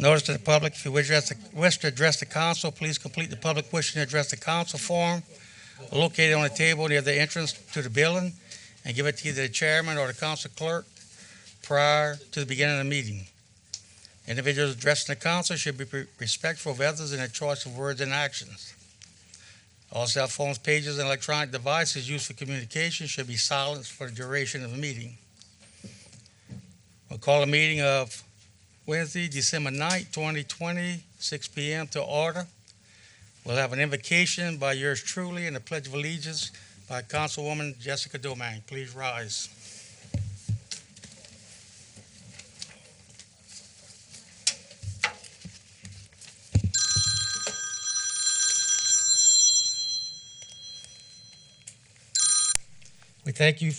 Notice to the public, if you wish to address the council, please complete the public wishing to address the council form located on the table near the entrance to the building and give it to either the chairman or the council clerk prior to the beginning of the meeting. Individuals addressing the council should be respectful of others in their choice of words and actions. All cell phones, pages, and electronic devices used for communication should be silenced for the duration of the meeting. We'll call a meeting of Wednesday, December 9th, 2020, 6 p.m. to order. We'll have an invocation by yours truly and a pledge of allegiance by Councilwoman Jessica Domingue. Please rise. We thank you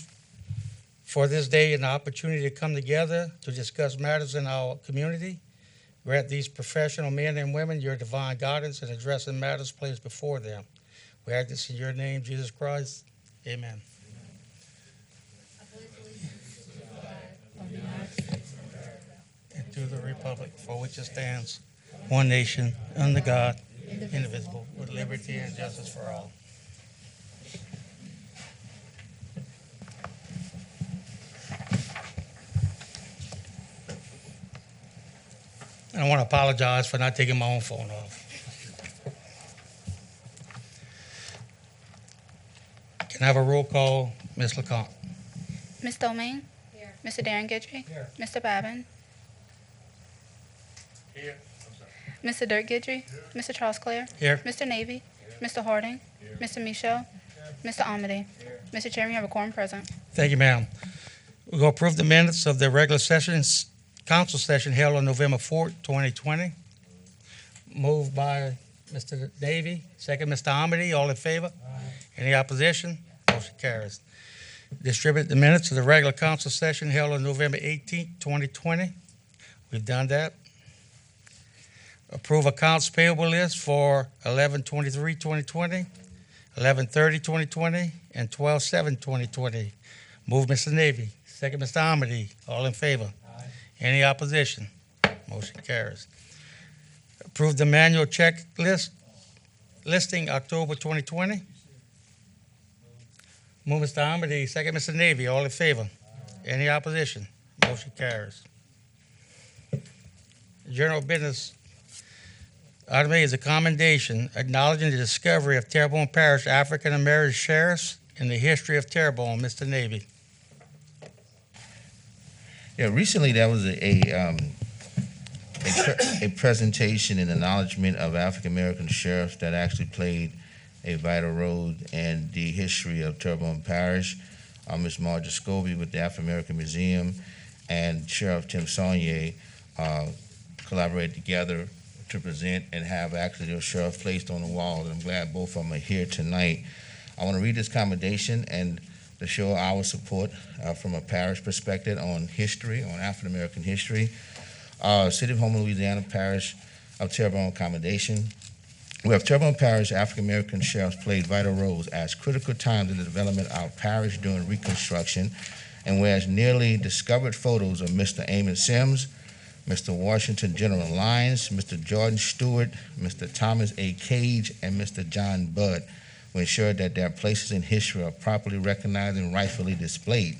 for this day and the opportunity to come together to discuss matters in our community. Grant these professional men and women your divine guidance in addressing matters placed before them. We ask this in your name, Jesus Christ. Amen. And to the republic for which it stands, one nation, under God, indivisible, with liberty and justice for all. I want to apologize for not taking my own phone off. Can I have a roll call, Ms. LeCompte? Ms. Domingue? Here. Mr. Darren Guidry? Here. Mr. Babin? Here. Mr. Dirk Guidry? Here. Mr. Charles Clare? Here. Mr. Navy? Here. Mr. Harding? Here. Mr. Michaud? Here. Mr. Amity? Here. Mr. Chairman, you have a quorum present. Thank you, ma'am. We're going to approve the minutes of the regular council session held on November 4th, 2020. Moved by Mr. Davey, second Mr. Amity. All in favor? Aye. Any opposition? Motion carries. Distribute the minutes of the regular council session held on November 18th, 2020. We've done that. Approve accounts payable list for 11/23/2020, 11/30/2020, and 12/7/2020. Move Mr. Navy, second Mr. Amity. All in favor? Any opposition? Motion carries. Approve the manual checklist listing October 2020. Move Mr. Amity, second Mr. Navy. All in favor? Any opposition? Motion carries. General business. Item A is a commendation acknowledging the discovery of Terrebonne Parish African American sheriffs in the history of Terrebonne. Mr. Navy. Yeah, recently there was a presentation and acknowledgement of African American sheriffs that actually played a vital role in the history of Terrebonne Parish. Ms. Marjorie Scobie with the African American Museum and Sheriff Tim Saunier collaborated together to present and have actually their sheriff placed on the wall. And I'm glad both of them are here tonight. I want to read this commendation and to show our support from a parish perspective on history, on African American history. City of Houma, Louisiana Parish of Terrebonne commendation. We have Terrebonne Parish African American sheriffs played vital roles as critical times in the development of our parish during Reconstruction, and whereas nearly discovered photos of Mr. Amos Sims, Mr. Washington General Lyons, Mr. Jordan Stewart, Mr. Thomas A. Cage, and Mr. John Budd will ensure that their places in history are properly recognized and rightfully displayed.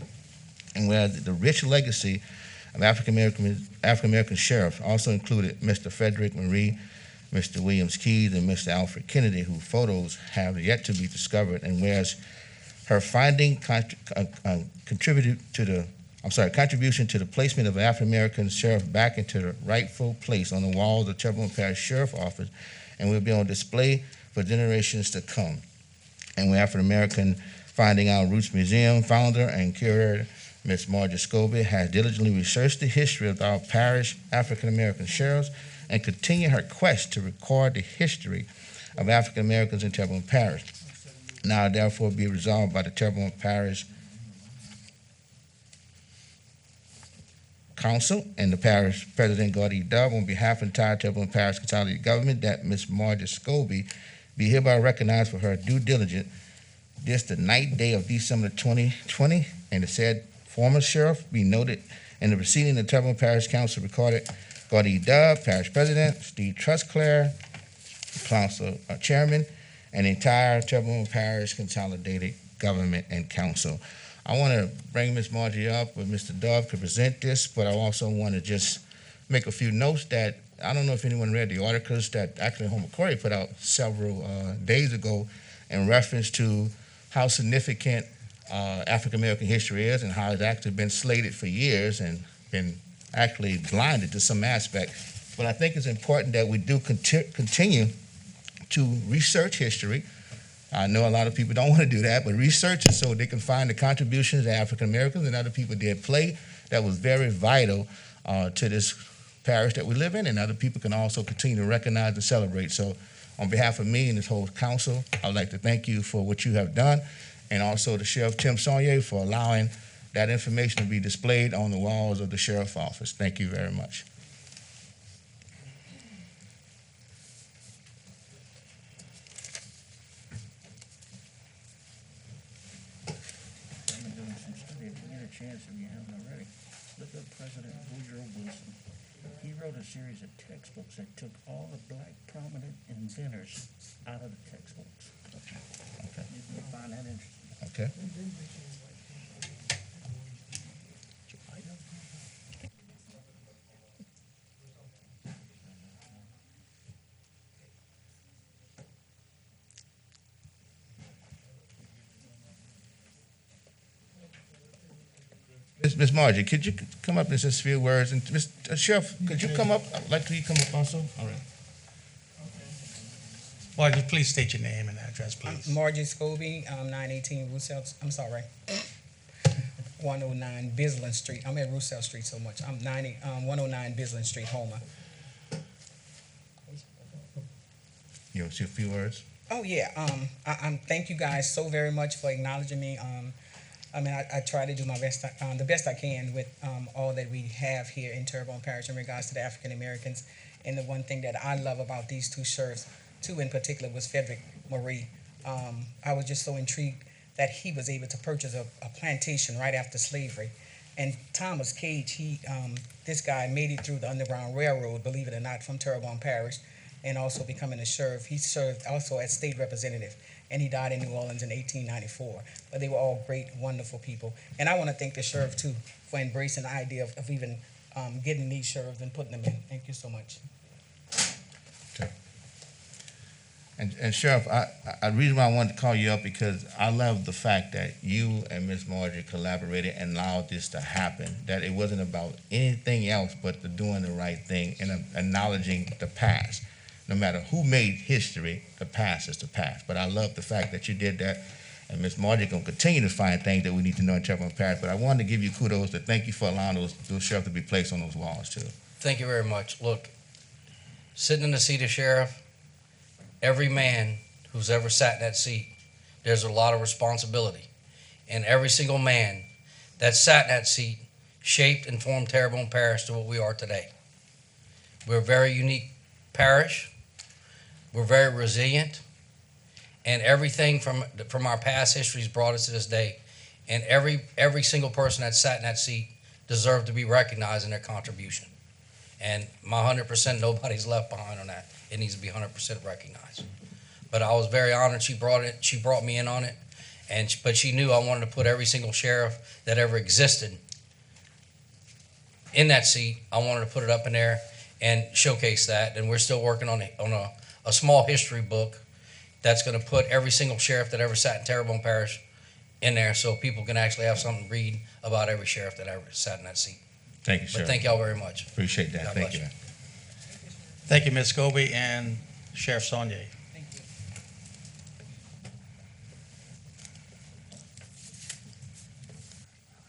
And whereas the rich legacy of African American sheriff also included Mr. Frederick Marie, Mr. Williams Keys, and Mr. Alfred Kennedy, whose photos have yet to be discovered, and whereas her finding contribution to the placement of African American sheriff back into the rightful place on the walls of Terrebonne Parish Sheriff Office, and will be on display for generations to come. And with African American Finding Our Roots Museum founder and curator, Ms. Marjorie Scobie, has diligently researched the history of our parish African American sheriffs and continue her quest to record the history of African Americans in Terrebonne Parish. Now, therefore, be resolved by the Terrebonne Parish Council and the Parish President Gordy Dove on behalf of the entire Terrebonne Parish Consolidated Government that Ms. Marjorie Scobie be hereby recognized for her due diligence this the night day of December 2020, and the said former sheriff be noted in the proceeding the Terrebonne Parish Council recorded Gordy Dove, Parish President, Steve Trustclair, Council Chairman, and the entire Terrebonne Parish Consolidated Government and Council. I want to bring Ms. Margie up where Mr. Dove could present this, but I also want to just make a few notes that I don't know if anyone read the articles that actually Home Quarry put out several days ago in reference to how significant African American history is and how it's actually been slated for years and been actually blinded to some aspect. But I think it's important that we do continue to research history. I know a lot of people don't want to do that, but research it so they can find the contributions that African Americans and other people did play that was very vital to this parish that we live in, and other people can also continue to recognize and celebrate. So on behalf of me and this whole council, I would like to thank you for what you have done, and also to Sheriff Tim Saunier for allowing that information to be displayed on the walls of the sheriff's office. Thank you very much. I've been doing some study. If you get a chance, if you haven't already, look up President Woodrow Wilson. He wrote a series of textbooks that took all the black prominent inventors out of the textbooks. Okay. You find that interesting. Okay. Ms. Margie, could you come up and say a few words? And Mr. Sheriff, could you come up? I'd like for you to come up also. All right. Margie, please state your name and address, please. Margie Scobie, 918 Rousseau, I'm sorry, 109 Bisland Street. I'm at Rousseau Street so much. I'm 109 Bisland Street, Homer. You want to say a few words? Oh, yeah. Thank you guys so very much for acknowledging me. I try to do my best, the best I can with all that we have here in Terrebonne Parish in regards to the African Americans. And the one thing that I love about these two sheriffs, two in particular, was Frederick Marie. I was just so intrigued that he was able to purchase a plantation right after slavery. And Thomas Cage, this guy made it through the Underground Railroad, believe it or not, from Terrebonne Parish, and also becoming a sheriff. He served also as state representative, and he died in New Orleans in 1894. But they were all great, wonderful people. And I want to thank the sheriff, too, for embracing the idea of even getting these sheriffs and putting them in. Thank you so much. Okay. And Sheriff, the reason why I wanted to call you up because I love the fact that you and Ms. Margie collaborated and allowed this to happen, that it wasn't about anything else but the doing the right thing and acknowledging the past. No matter who made history, the past is the past. But I love the fact that you did that, and Ms. Margie going to continue to find things that we need to know in Terrebonne Parish. But I wanted to give you kudos to thank you for allowing those sheriffs to be placed on those walls, too. Thank you very much. Look, sitting in the seat of sheriff, every man who's ever sat in that seat, there's a lot of responsibility. And every single man that sat in that seat shaped and formed Terrebonne Parish to what we are today. We're a very unique parish. We're very resilient. And everything from our past histories brought us to this day. And every single person that sat in that seat deserved to be recognized in their contribution. And my 100%, nobody's left behind on that. It needs to be 100% recognized. But I was very honored she brought me in on it. But she knew I wanted to put every single sheriff that ever existed in that seat. I wanted to put it up in there and showcase that. And we're still working on a small history book that's going to put every single sheriff that ever sat in Terrebonne Parish in there so people can actually have something to read about every sheriff that ever sat in that seat. Thank you, Sheriff. But thank y'all very much. Appreciate that. God Thank bless you. you. Thank you, Ms. Scobie and Sheriff Saunier. Thank you.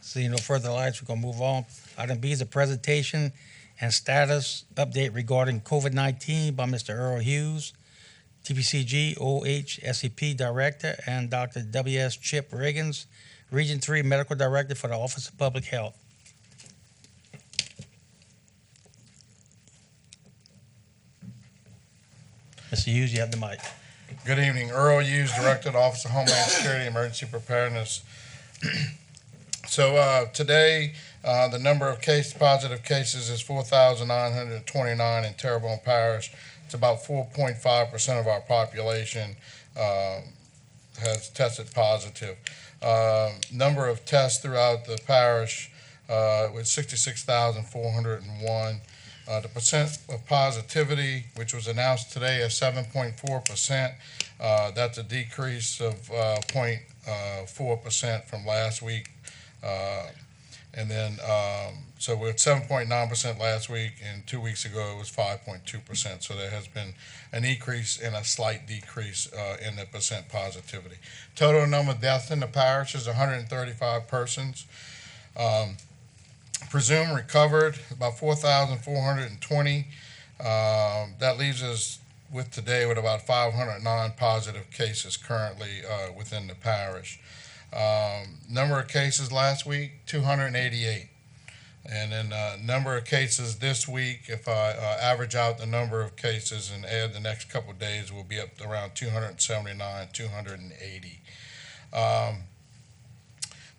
Seeing no further lights, we're going to move on. Item B is a presentation and status update regarding COVID-19 by Mr. Earl Hughes, TPCG OHSEP Director, and Dr. W.S. Chip Riggins, Region 3 Medical Director for the Office of Public Health. Mr. Hughes, you have the mic. Good evening. Earl Hughes, Director of the Office of Homeland Security Emergency Preparedness. So today The number of positive cases is 4,929 in Terrebonne Parish. It's about 4.5% of our population has tested positive. Number of tests throughout the parish was 66,401. The percent of positivity, which was announced today, is 7.4%. That's a decrease of 0.4% from last week. So we're at 7.9% last week, and 2 weeks ago it was 5.2%. So there has been an increase and a slight decrease in the percent positivity. Total number of deaths in the parish is 135 persons. Presumed recovered, about 4,420. That leaves us with today with about 509 positive cases currently within the parish. Number of cases last week, 288. And then number of cases this week, if I average out the number of cases and add the next couple of days, we'll be up to around 279, 280.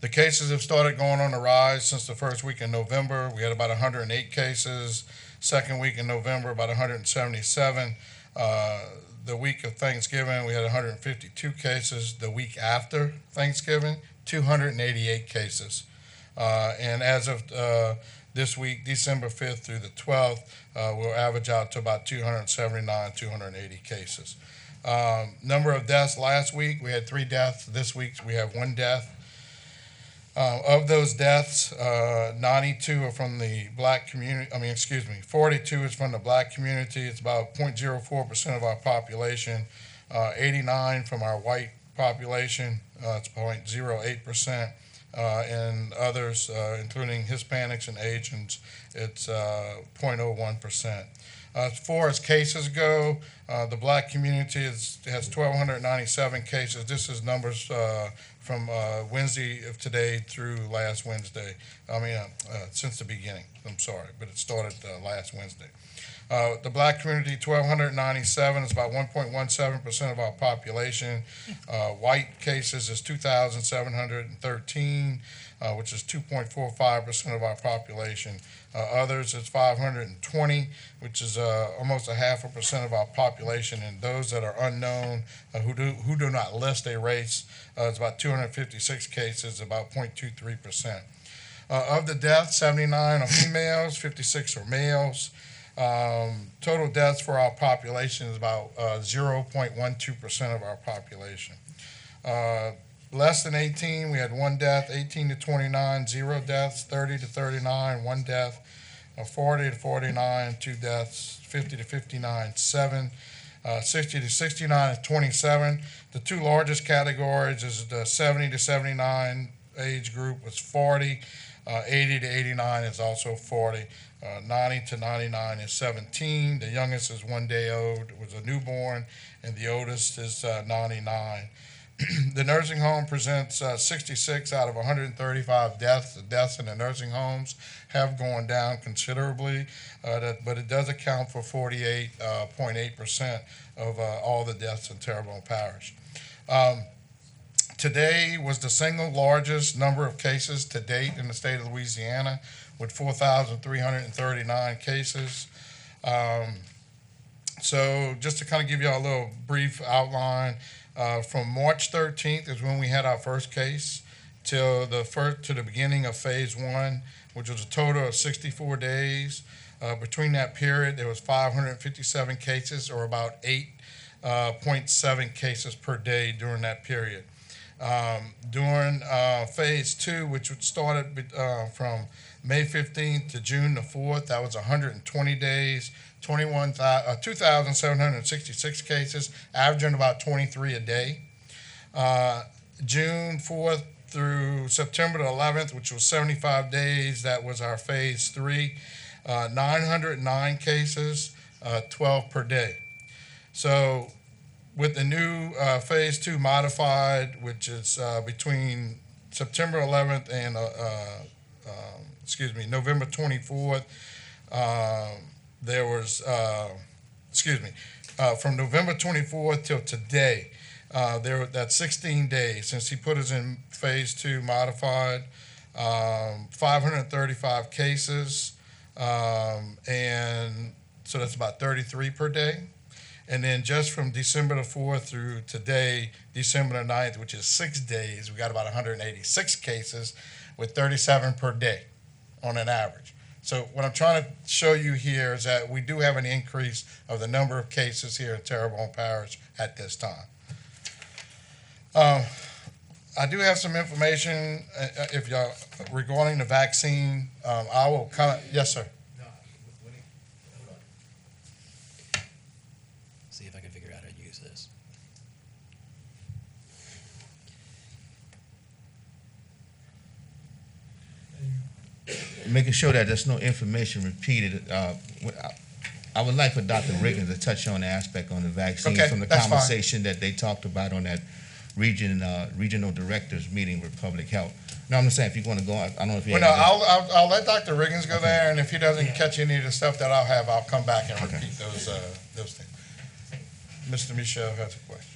The cases have started going on the rise since the first week in November. We had about 108 cases. Second week in November, about 177. The week of Thanksgiving, we had 152 cases. The week after Thanksgiving, 288 cases. And as of this week, December 5th through the 12th, we'll average out to about 279, 280 cases. Number of deaths last week, we had 3 deaths. This week, we have 1 death. Of those deaths, 92 are from the black community. 42 is from the black community. It's about 0.04% of our population. 89 from our white population. It's 0.08%. And others, including Hispanics and Asians, it's 0.01%. As far as cases go, the black community has 1,297 cases. This is numbers from Wednesday of today through last Wednesday. Since the beginning, I'm sorry, but it started last Wednesday. The black community, 1,297, is about 1.17% of our population. White cases is 2,713, which is 2.45% of our population. Others is 520, which is almost 0.5% of our population. And those that are unknown, who do not list a race, it's about 256 cases, about 0.23%. Of the deaths, 79 are females, 56 are males. Total deaths for our population is about 0.12% of our population. Less than 18, we had 1 death. 18 to 29, 0 deaths. 30 to 39, 1 death. 40 to 49, 2 deaths. 50 to 59, 7. 60 to 69 is 27. The 2 largest categories is the 70 to 79 age group was 40. 80 to 89 is also 40. 90 to 99 is 17. The youngest is 1 day old, was a newborn, and the oldest is 99. The nursing home presents 66 out of 135 deaths. The deaths in the nursing homes have gone down considerably, but it does account for 48.8% of all the deaths in Terrebonne Parish. Today was the single largest number of cases to date in the state of Louisiana, with 4,339 cases. So just to kind of give you a little brief outline, from March 13th is when we had our first case to the beginning of phase 1, which was a total of 64 days. Between that period, there was 557 cases, or about 8.7 cases per day during that period. During phase 2, which started from May 15th to June the 4th, that was 120 days, 2,766 cases, averaging about 23 a day. June 4th through September the 11th, which was 75 days, that was our phase 3, 909 cases, 12 per day. So with the new phase 2 modified, which is between September 11th and November 24th, there was, from November 24th till today, that's 16 days since he put us in phase 2 modified. 535 cases, and so that's about 33 per day. And then just from December the 4th through today, December the 9th, which is 6 days, we got about 186 cases with 37 per day on an average. So what I'm trying to show you here is that we do have an increase of the number of cases here in Terrebonne Parish at this time. I do have some information if y'all regarding the vaccine. I will comment. Yes, sir. See if I can figure out how to use this. Making sure that there's no information repeated. I would like for Dr. Riggins to touch on the aspect on the vaccine Okay, from the that's fine. conversation that they talked about on that regional directors meeting with public health. No, I'm just saying, if you want to go, I don't know if you Well, have. no, I'll let Dr. Riggins go Okay. there, and if he doesn't catch any of the stuff that I'll have, I'll come back and Okay. repeat those things. Mr. Michel has a question.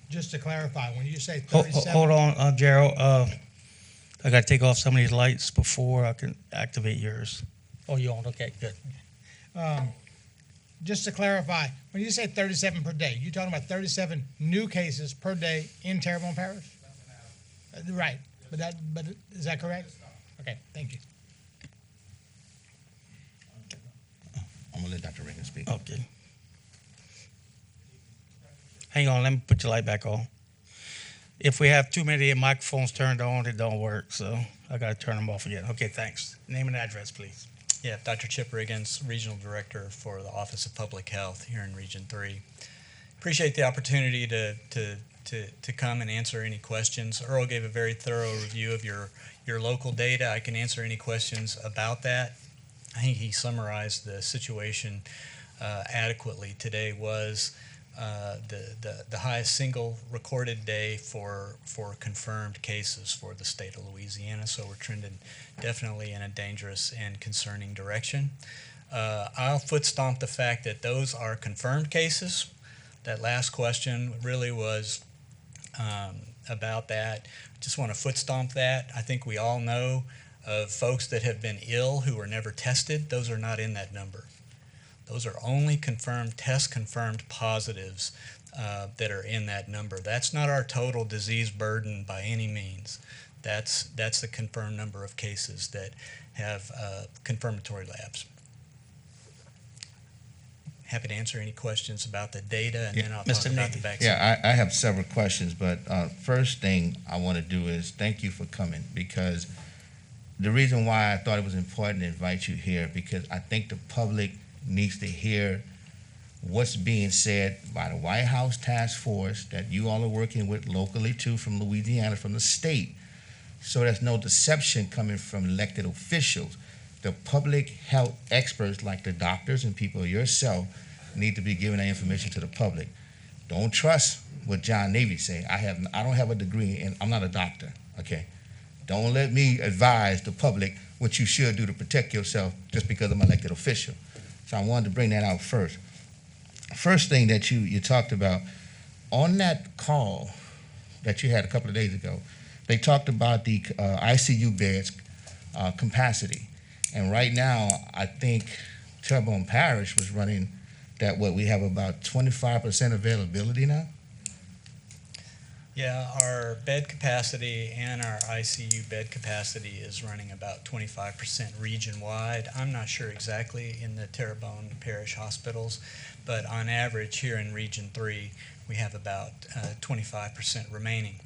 Just to clarify, when you say Hold 37, on, Gerald. I got to take off some of these lights before I can activate yours. Oh, you on? Okay, good. just to clarify, when you say 37 per day, you're talking about 37 new cases per day in Terrebonne Parish? Right, but is that correct? Okay, thank you. I'm gonna let Dr. Riggins speak. Okay. Hang on, let me put your light back on. If we have too many microphones turned on, it don't work, so I got to turn them off again. Okay, thanks. Name and address, please. Yeah, Dr. Chip Riggins, Regional Director for the Office of Public Health here in Region 3. Appreciate the opportunity to come and answer any questions. Earl gave a very thorough review of your local data. I can answer any questions about that. I think he summarized the situation adequately. Today was the highest single recorded day for confirmed cases for the state of Louisiana, so we're trending definitely in a dangerous and concerning direction. I'll foot stomp the fact that those are confirmed cases. That last question really was about that. Just want to foot stomp that. I think we all know of folks that have been ill who were never tested. Those are not in that number. Those are only test-confirmed positives that are in that number. That's not our total disease burden by any means. That's the confirmed number of cases that have confirmatory labs. Happy to answer any questions about the data, and then I'll talk Mr. about the Navy. vaccine. Yeah, I have several questions, but first thing I want to do is thank you for coming, because the reason why I thought it was important to invite you here, because I think the public needs to hear what's being said by the White House task force that you all are working with locally too, from Louisiana, from the state, so there's no deception coming from elected officials. The public health experts like the doctors and people yourself need to be giving that information to the public. Don't trust what John Navy say. I don't have a degree and I'm not a doctor, okay? Don't let me advise the public what you should do to protect yourself just because I'm an elected official. So I wanted to bring that out first. First thing that you talked about, on that call that you had a couple of days ago, they talked about the ICU beds capacity. And right now, I think Terrebonne Parish was running that, we have about 25% availability now? Yeah, our bed capacity and our ICU bed capacity is running about 25% region-wide. I'm not sure exactly in the Terrebonne Parish hospitals, but on average here in Region 3, we have about 25% remaining.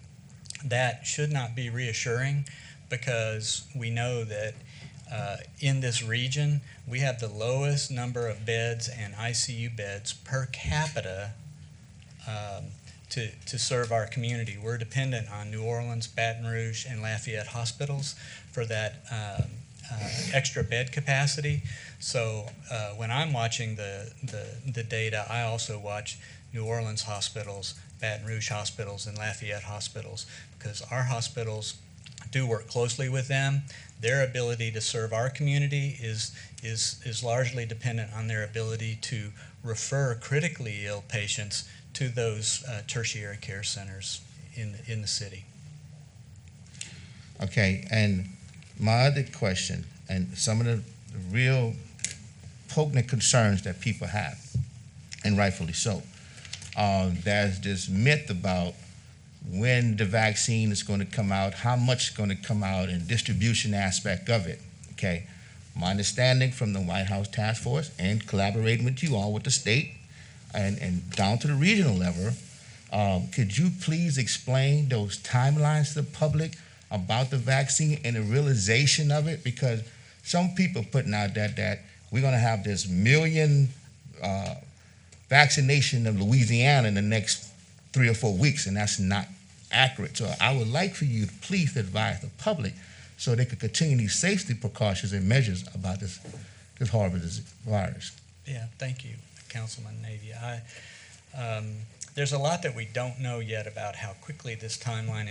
That should not be reassuring, because we know that in this region, we have the lowest number of beds and ICU beds per capita to serve our community. We're dependent on New Orleans, Baton Rouge, and Lafayette hospitals for that extra bed capacity. So when I'm watching the data, I also watch New Orleans hospitals, Baton Rouge hospitals, and Lafayette hospitals, because our hospitals do work closely with them. Their ability to serve our community is largely dependent on their ability to refer critically ill patients to those tertiary care centers in the city. Okay, and my other question, and some of the real poignant concerns that people have, and rightfully so. There's this myth about when the vaccine is going to come out, how much is going to come out, and distribution aspect of it. Okay, my understanding from the White House Task Force and collaborating with you all with the state and down to the regional level, could you please explain those timelines to the public about the vaccine and the realization of it? Because some people putting out that we're going to have this million vaccination of Louisiana in the next 3 or 4 weeks, and that's not accurate. So I would like for you to please advise the public so they could continue these safety precautions and measures about this horrible virus. Yeah, thank you, Councilman Navy. There's a lot that we don't know yet about how quickly this timeline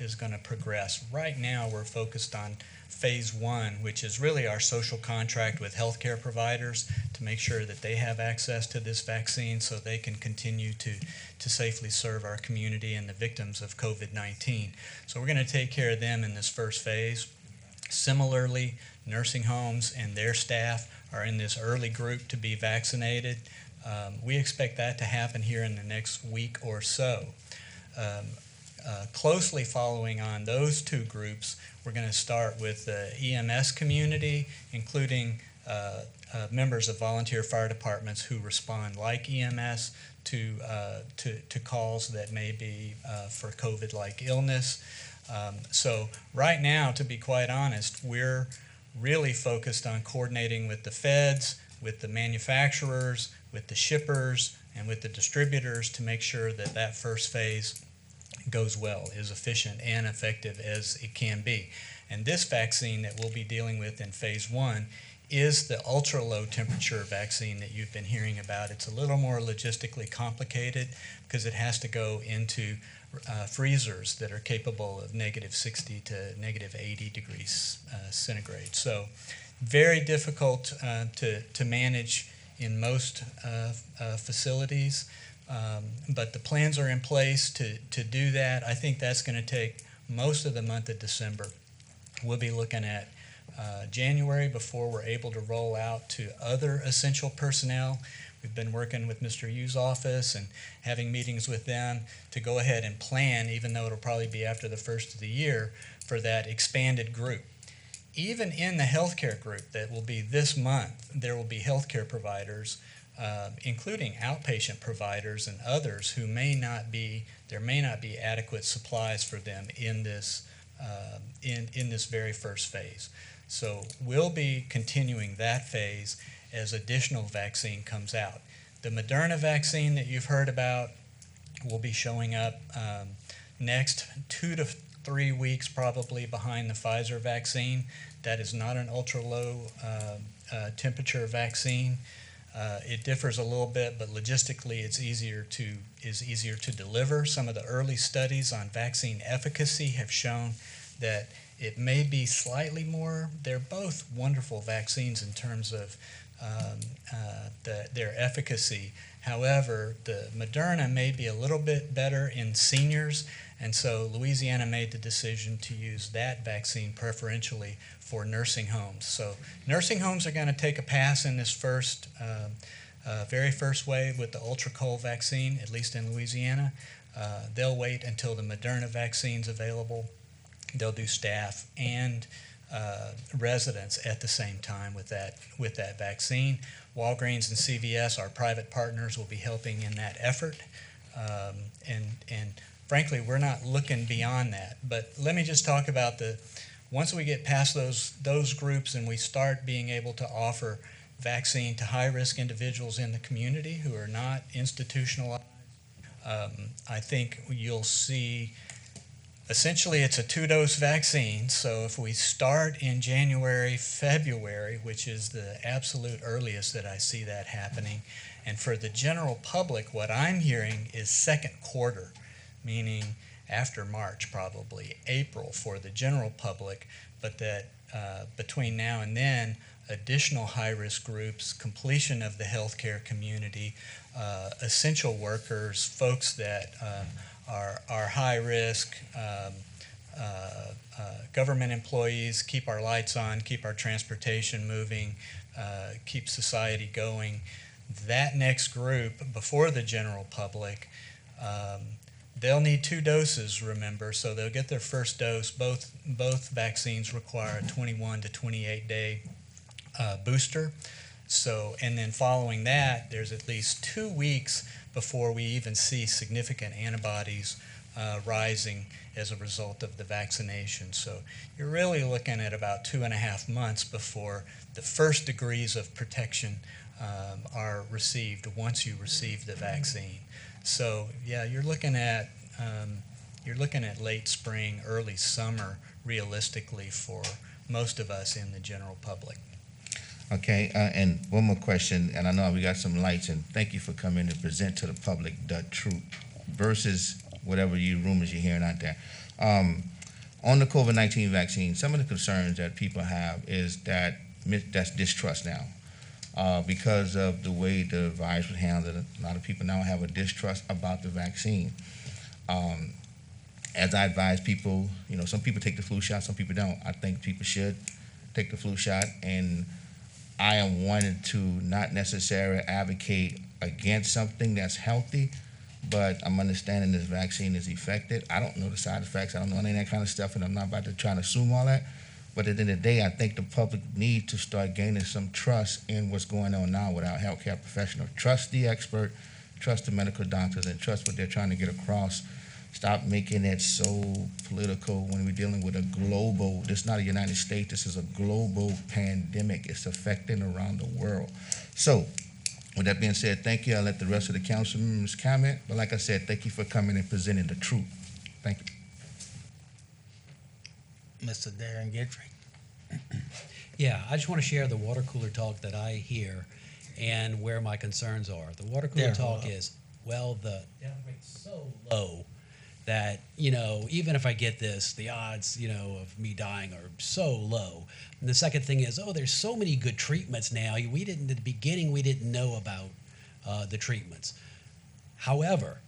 is going to progress. Right now, we're focused on phase 1, which is really our social contract with healthcare providers to make sure that they have access to this vaccine so they can continue to safely serve our community and the victims of COVID-19. So we're going to take care of them in this first phase. Similarly, nursing homes and their staff are in this early group to be vaccinated. We expect that to happen here in the next week or so. Closely following on those two groups, we're going to start with the EMS community, including members of volunteer fire departments who respond like EMS to calls that may be for COVID-like illness. So right now, to be quite honest, we're really focused on coordinating with the feds, with the manufacturers, with the shippers, and with the distributors to make sure that that first phase goes well, is efficient and effective as it can be. And this vaccine that we'll be dealing with in phase 1 is the ultra-low temperature vaccine that you've been hearing about. It's a little more logistically complicated because it has to go into freezers that are capable of -60 to -80 degrees centigrade. So very difficult to manage in most facilities, but the plans are in place to do that. I think that's going to take most of the month of December. We'll be looking at January before we're able to roll out to other essential personnel. We've been working with Mr. Yu's office and having meetings with them to go ahead and plan, even though it'll probably be after the first of the year, for that expanded group. Even in the healthcare group that will be this month, there will be healthcare providers, including outpatient providers and others who there may not be adequate supplies for them in this very first phase. So we'll be continuing that phase as additional vaccine comes out. The Moderna vaccine that you've heard about will be showing up next 2 to 3 weeks probably behind the Pfizer vaccine. That is not an ultra-low temperature vaccine. It differs a little bit, but logistically it's easier to deliver. Some of the early studies on vaccine efficacy have shown that it may be slightly more. They're both wonderful vaccines in terms of their efficacy. However, the Moderna may be a little bit better in seniors, and so Louisiana made the decision to use that vaccine preferentially for nursing homes. So nursing homes are going to take a pass in this very first wave with the ultra-cold vaccine, at least in Louisiana. They'll wait until the Moderna vaccine's available. They'll do staff and residents at the same time with that vaccine. Walgreens and CVS, our private partners, will be helping in that effort. And frankly, we're not looking beyond that. But let me just talk about once we get past those groups and we start being able to offer vaccine to high-risk individuals in the community who are not institutionalized, I think you'll see. Essentially, it's a 2-dose vaccine, so if we start in January, February, which is the absolute earliest that I see that happening, and for the general public, what I'm hearing is second quarter, meaning after March, probably April for the general public, but that between now and then, additional high-risk groups, completion of the healthcare community, essential workers, folks that are high risk, government employees, keep our lights on, keep our transportation moving, keep society going. That next group, before the general public, they'll need 2 doses, remember, so they'll get their first dose. Both vaccines require a 21 to 28 day booster. So, and then following that, there's at least 2 weeks before we even see significant antibodies rising as a result of the vaccination. So you're really looking at about 2.5 months before the first degrees of protection are received once you receive the vaccine. So yeah, you're looking at late spring, early summer, realistically, for most of us in the general public. Okay, and one more question, and I know we got some lights, and thank you for coming to present to the public the truth versus whatever rumors you're hearing out there. On the COVID-19 vaccine, some of the concerns that people have is that's distrust now. Because of the way the virus was handled, a lot of people now have a distrust about the vaccine. As I advise people, some people take the flu shot, some people don't. I think people should take the flu shot, and I am wanting to not necessarily advocate against something that's healthy, but I'm understanding this vaccine is effective. I don't know the side effects. I don't know any of that kind of stuff, and I'm not about to try to assume all that. But at the end of the day, I think the public needs to start gaining some trust in what's going on now with our healthcare professionals. Trust the expert, trust the medical doctors, and trust what they're trying to get across. Stop making it so political when we're dealing with a global, this is not a United States, this is a global pandemic. It's affecting around the world. So, with that being said, thank you. I'll let the rest of the council members comment. But like I said, thank you for coming and presenting the truth. Thank you. Mr. Darren Gentry. Yeah, I just want to share the water cooler talk that I hear and where my concerns are. The water cooler talk is, well, the death rate's so low that, even if I get this, the odds, of me dying are so low. And the second thing is, there's so many good treatments now. At the beginning, we didn't know about the treatments. However,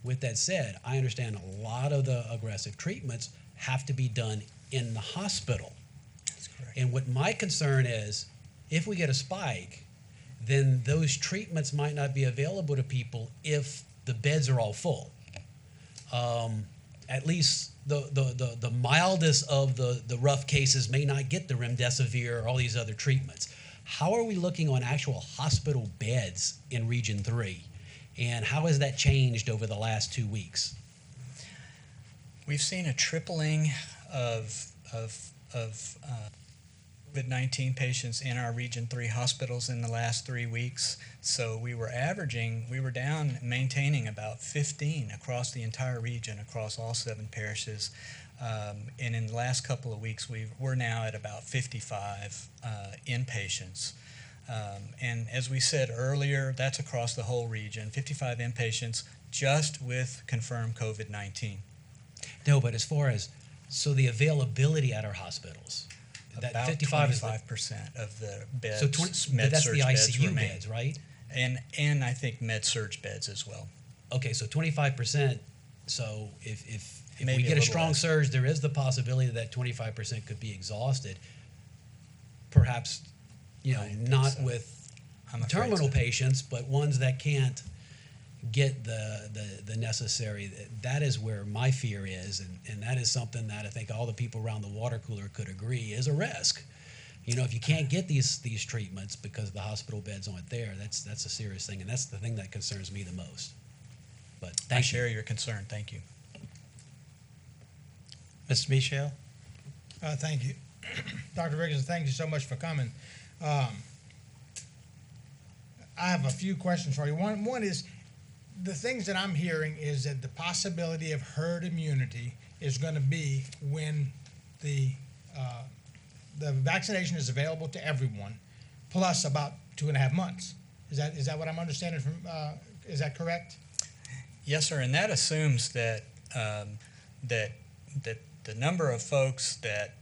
with that said, I understand a lot of the aggressive treatments have to be done in the hospital. That's correct. And what my concern is, if we get a spike, then those treatments might not be available to people if the beds are all full. At least the mildest of the rough cases may not get the remdesivir or all these other treatments. How are we looking on actual hospital beds in Region 3? And how has that changed over the last 2 weeks? We've seen a tripling of COVID-19 patients in our Region 3 hospitals in the last 3 weeks. So we were down, maintaining about 15 across the entire region, across all 7 parishes. And in the last couple of weeks, we're now at about 55 inpatients. And as we said earlier, that's across the whole region, 55 inpatients just with confirmed COVID-19. No, but as far as, so the availability at our hospitals, that About 55 is 25% of the beds, so but that's the ICU beds, right? And I think med-surg beds as well. Okay, so 25%. So if Maybe we get a little strong less. surge, there is the possibility that 25% could be exhausted. Perhaps, not so. with I'm afraid terminal so. patients, but ones that can't get the necessary. That is where my fear is, and that is something that I think all the people around the water cooler could agree is a risk. If you can't get these treatments because the hospital beds aren't there, that's a serious thing, and that's the thing that concerns me the most. But I share your concern. Thank you. Mr. Michel? Thank you. Dr. Riggins, thank you so much for coming. I have a few questions for you. One is, the things that I'm hearing is that the possibility of herd immunity is going to be when the vaccination is available to everyone, plus about 2.5 months. Is that what I'm understanding from? Is that correct? Yes, sir. And that assumes that that the number of folks that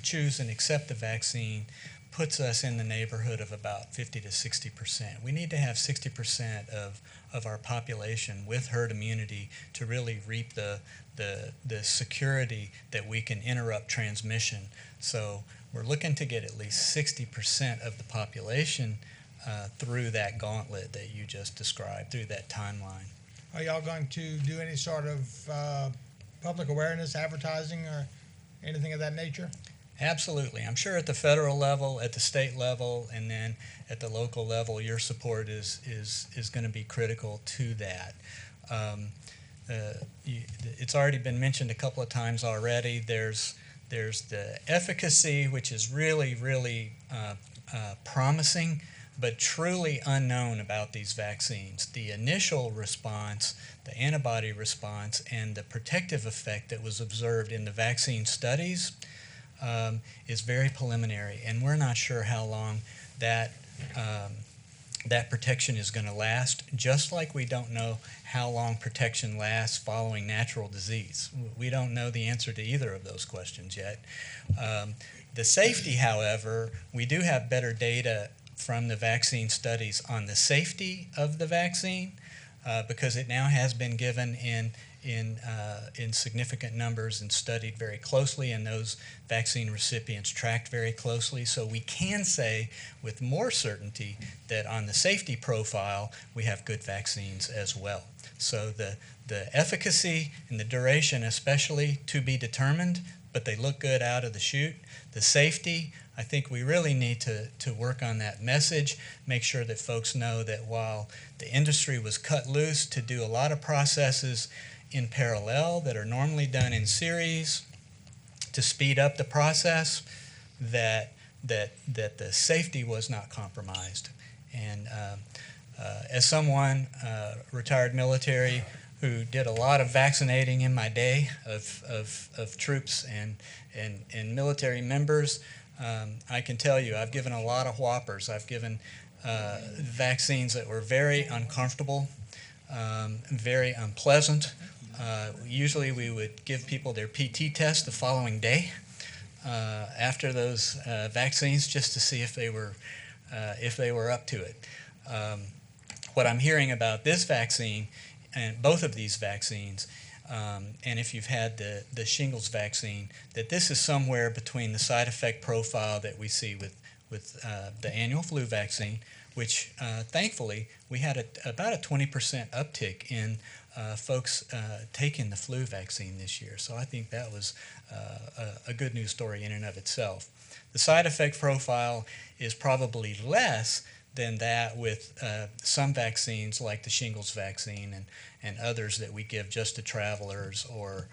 choose and accept the vaccine puts us in the neighborhood of about 50 to 60%. We need to have 60% of our population with herd immunity to really reap the security that we can interrupt transmission. So we're looking to get at least 60% of the population through that gauntlet that you just described, through that timeline. Are y'all going to do any sort of public awareness, advertising, or anything of that nature? Absolutely. I'm sure at the federal level, at the state level, and then at the local level, your support is going to be critical to that. It's already been mentioned a couple of times already. There's the efficacy, which is really, really promising, but truly unknown about these vaccines. The initial response, the antibody response, and the protective effect that was observed in the vaccine studies is very preliminary, and we're not sure how long that protection is going to last, just like we don't know how long protection lasts following natural disease. We don't know the answer to either of those questions yet. The safety, however, we do have better data from the vaccine studies on the safety of the vaccine because it now has been given in significant numbers and studied very closely, and those vaccine recipients tracked very closely. So we can say with more certainty that on the safety profile, we have good vaccines as well. So the efficacy and the duration especially to be determined, but they look good out of the chute. The safety, I think we really need to work on that message, make sure that folks know that while the industry was cut loose to do a lot of processes in parallel that are normally done in series to speed up the process, that the safety was not compromised. And as someone, retired military, who did a lot of vaccinating in my day of troops and military members, I can tell you I've given a lot of whoppers. I've given vaccines that were very uncomfortable, very unpleasant. Usually we would give people their PT test the following day after those vaccines just to see if they were up to it. What I'm hearing about this vaccine and both of these vaccines, and if you've had the shingles vaccine, that this is somewhere between the side effect profile that we see with the annual flu vaccine, which thankfully we had about a 20% uptick in folks taking the flu vaccine this year. So I think that was a good news story in and of itself. The side effect profile is probably less than that with some vaccines like the shingles vaccine and others that we give just to travelers or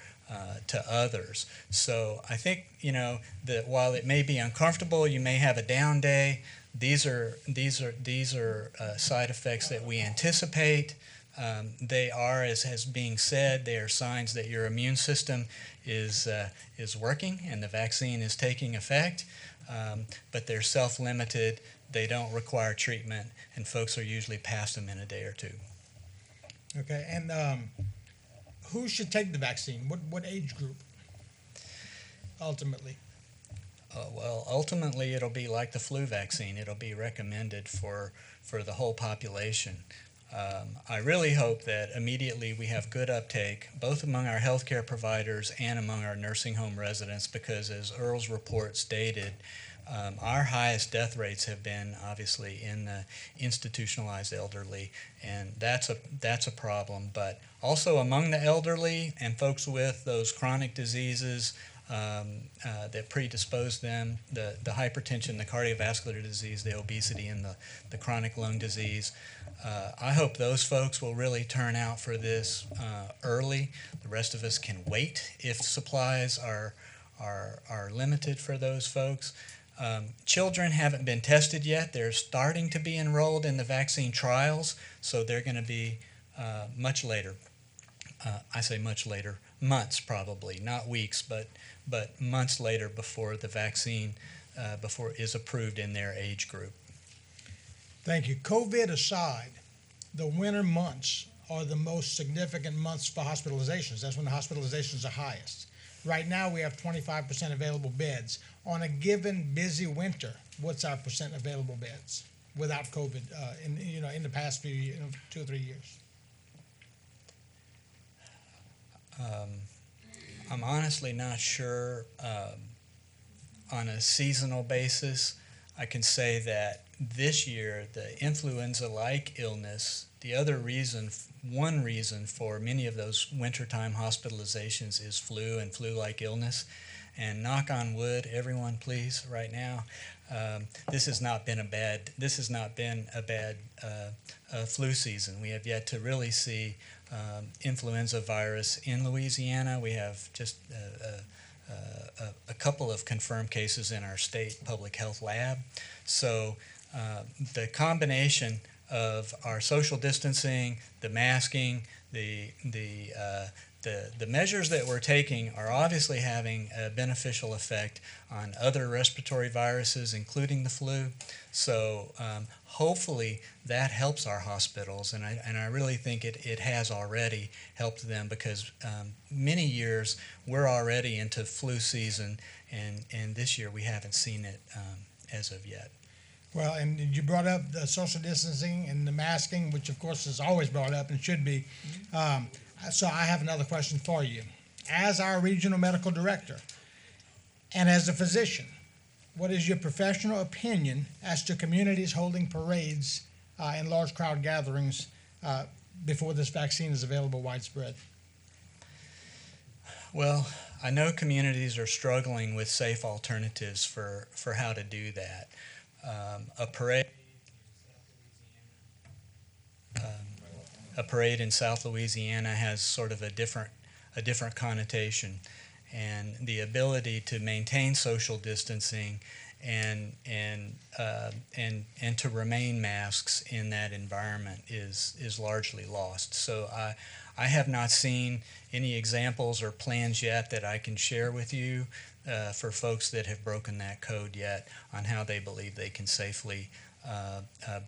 to others. So I think, that while it may be uncomfortable, you may have a down day, these are side effects that we anticipate. They are, as has being said, they are signs that your immune system is working and the vaccine is taking effect, but they're self-limited. They don't require treatment, and folks are usually past them in a day or two. Okay, and who should take the vaccine? What age group, ultimately? Well, ultimately, it'll be like the flu vaccine. It'll be recommended for the whole population. I really hope that immediately we have good uptake, both among our healthcare providers and among our nursing home residents, because as Earl's report stated, our highest death rates have been obviously in the institutionalized elderly, and that's a problem. But also among the elderly and folks with those chronic diseases that predispose them, the hypertension, the cardiovascular disease, the obesity, and the chronic lung disease. I hope those folks will really turn out for this early. The rest of us can wait if supplies are limited for those folks. Children haven't been tested yet. They're starting to be enrolled in the vaccine trials, so they're going to be much later. I say much later, months probably, not weeks, but months later before the vaccine is approved in their age group. Thank you. COVID aside, the winter months are the most significant months for hospitalizations. That's when the hospitalizations are highest. Right now, we have 25% available beds. On a given busy winter, what's our percent available beds without COVID in the past few 2 or 3 years? I'm honestly not sure. On a seasonal basis, I can say that this year, the influenza-like illness, one reason for many of those wintertime hospitalizations is flu and flu-like illness. And knock on wood, everyone, please, right now, this has not been a bad flu season. We have yet to really see influenza virus in Louisiana. We have just a couple of confirmed cases in our state public health lab. So the combination of our social distancing, the masking, the measures that we're taking are obviously having a beneficial effect on other respiratory viruses, including the flu. So hopefully that helps our hospitals, and I really think it has already helped them, because many years we're already into flu season, and this year we haven't seen it as of yet. Well, and you brought up the social distancing and the masking, which of course is always brought up and should be. So I have another question for you. As our regional medical director and as a physician, what is your professional opinion as to communities holding parades and large crowd gatherings before this vaccine is available widespread? Well, I know communities are struggling with safe alternatives for how to do that. A parade in South Louisiana has sort of a different connotation, and the ability to maintain social distancing and to remain masks in that environment is largely lost. So I have not seen any examples or plans yet that I can share with you for folks that have broken that code yet on how they believe they can safely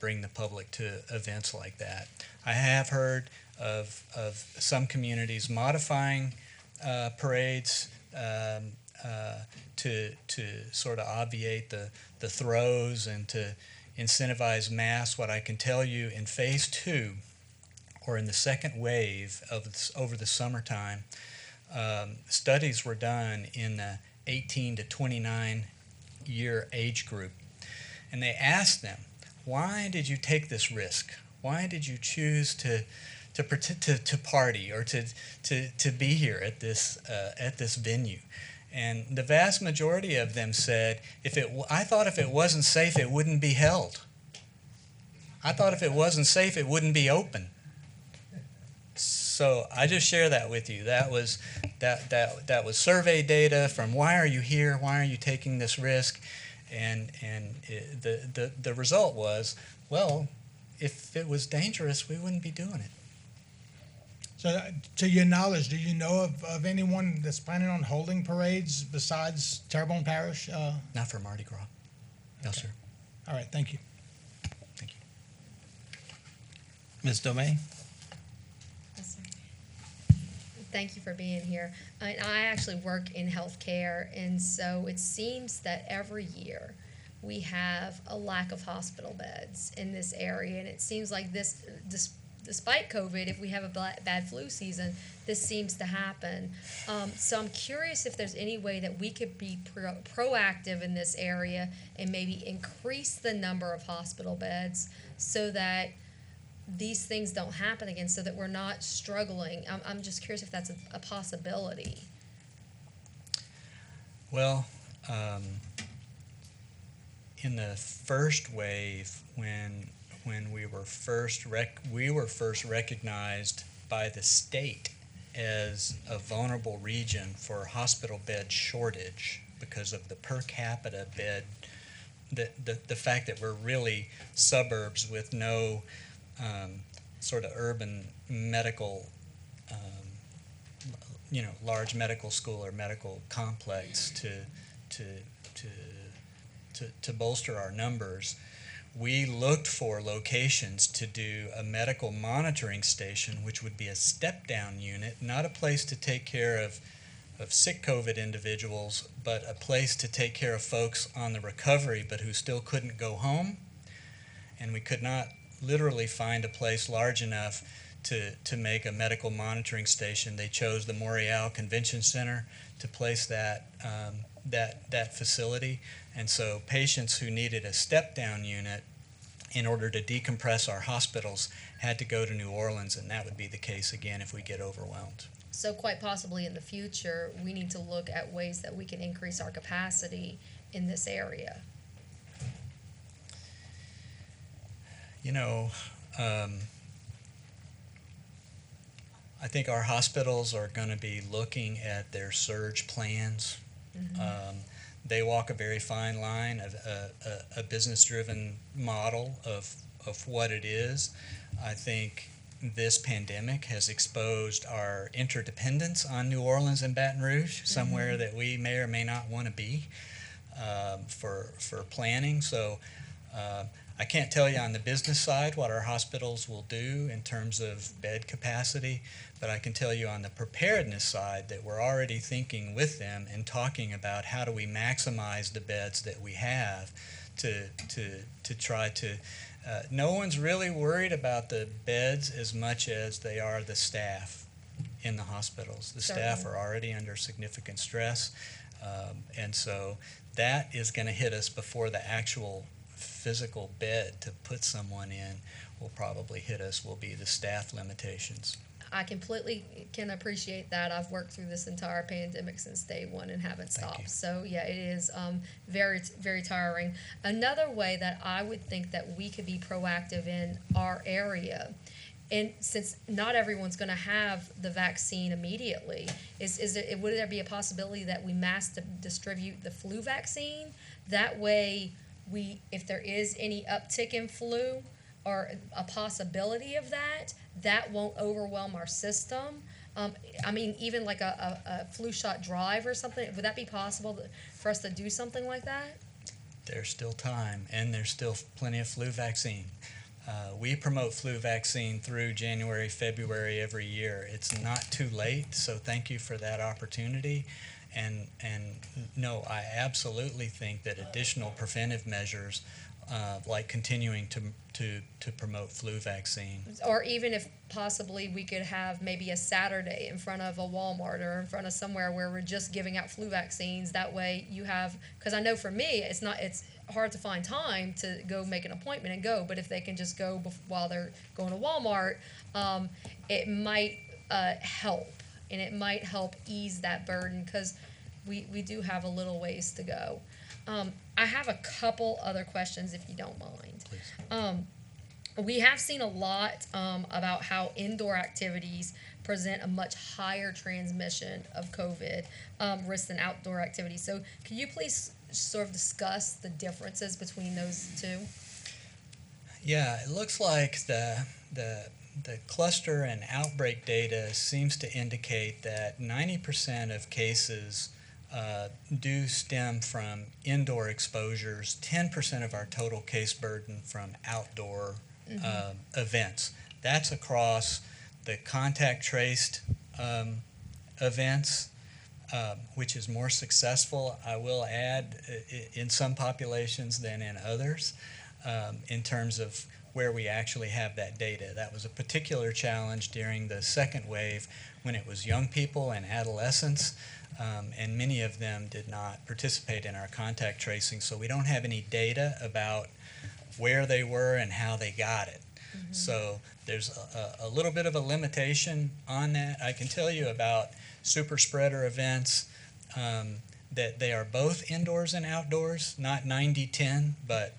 bring the public to events like that. I have heard of some communities modifying parades to sort of obviate the throws and to incentivize masks. What I can tell you, in phase 2, or in the second wave over the summertime, studies were done in the 18 to 29 year age group, and they asked them, why did you take this risk? Why did you choose to party or to be here at this venue? And the vast majority of them said, I thought if it wasn't safe, it wouldn't be held. I thought if it wasn't safe, it wouldn't be open. So I just share that with you. That was survey data from why are you here? Why are you taking this risk? And the result was, well, if it was dangerous, we wouldn't be doing it. So to your knowledge, do you know of anyone that's planning on holding parades besides Terrebonne Parish? Not for Mardi Gras. No, Okay. sir. All right, thank you. Thank you. Ms. Domingue? Yes, sir. Thank you for being here. I actually work in healthcare, and so it seems that every year we have a lack of hospital beds in this area, and it seems like this, despite COVID, if we have a bad flu season, this seems to happen. So I'm curious if there's any way that we could be proactive in this area and maybe increase the number of hospital beds so that these things don't happen again, so that we're not struggling. I'm just curious if that's a possibility. Well, in the first wave, when we were first recognized by the state as a vulnerable region for hospital bed shortage because of the per capita bed, the fact that we're really suburbs with no sort of urban medical, large medical school or medical complex to bolster our numbers. we looked for locations to do a medical monitoring station, which would be a step-down unit, not a place to take care of sick COVID individuals, but a place to take care of folks on the recovery but who still couldn't go home. And we could not literally find a place large enough to make a medical monitoring station. They chose the Montreal Convention Center to place that facility. And so patients who needed a step-down unit in order to decompress our hospitals had to go to New Orleans, and that would be the case again if we get overwhelmed. So quite possibly in the future, we need to look at ways that we can increase our capacity in this area. You know, I think our hospitals are going to be looking at their surge plans. They walk a very fine line of a business-driven model of what it is. I think this pandemic has exposed our interdependence on New Orleans and Baton Rouge, somewhere that we may or may not want to be for planning. So I can't tell you on the business side what our hospitals will do in terms of bed capacity, but I can tell you on the preparedness side that we're already thinking with them and talking about how do we maximize the beds that we have to try to no one's really worried about the beds as much as they are the staff in the hospitals. The staff are already under significant stress, and so that is going to hit us before the actual physical bed to put someone in will probably hit us, will be the staff limitations. I completely can appreciate that. I've worked through this entire pandemic since day one and haven't stopped. So yeah, it is very, very tiring. Another way that I would think that we could be proactive in our area, and since not everyone's going to have the vaccine immediately, would there be a possibility that we mass distribute the flu vaccine? That way, if there is any uptick in flu or a possibility of that won't overwhelm our system. I mean, even like a flu shot drive or something, would that be possible for us to do something like that? There's still time, and there's still plenty of flu vaccine. We promote flu vaccine through January, February every year. It's not too late, so thank you for that opportunity. And no, I absolutely think that additional preventive measures, like continuing to promote flu vaccine. Or even if possibly we could have maybe a Saturday in front of a Walmart or in front of somewhere where we're just giving out flu vaccines. That way you have, because I know for me it's hard to find time to go make an appointment and go, but if they can just go while they're going to Walmart, it might help. And it might help ease that burden because we do have a little ways to go. I have a couple other questions if you don't mind. Please. We have seen a lot about how indoor activities present a much higher transmission of COVID risk than outdoor activities. So can you please sort of discuss the differences between those two? Yeah, it looks like the cluster and outbreak data seems to indicate that 90% of cases do stem from indoor exposures, 10% of our total case burden from outdoor events. That's across the contact traced events, which is more successful, I will add, in some populations than in others, in terms of where we actually have that data. That was a particular challenge during the second wave when it was young people and adolescents, and many of them did not participate in our contact tracing, so we don't have any data about where they were and how they got it. So there's a little bit of a limitation on that. I can tell you about super spreader events, that they are both indoors and outdoors, not 90-10, but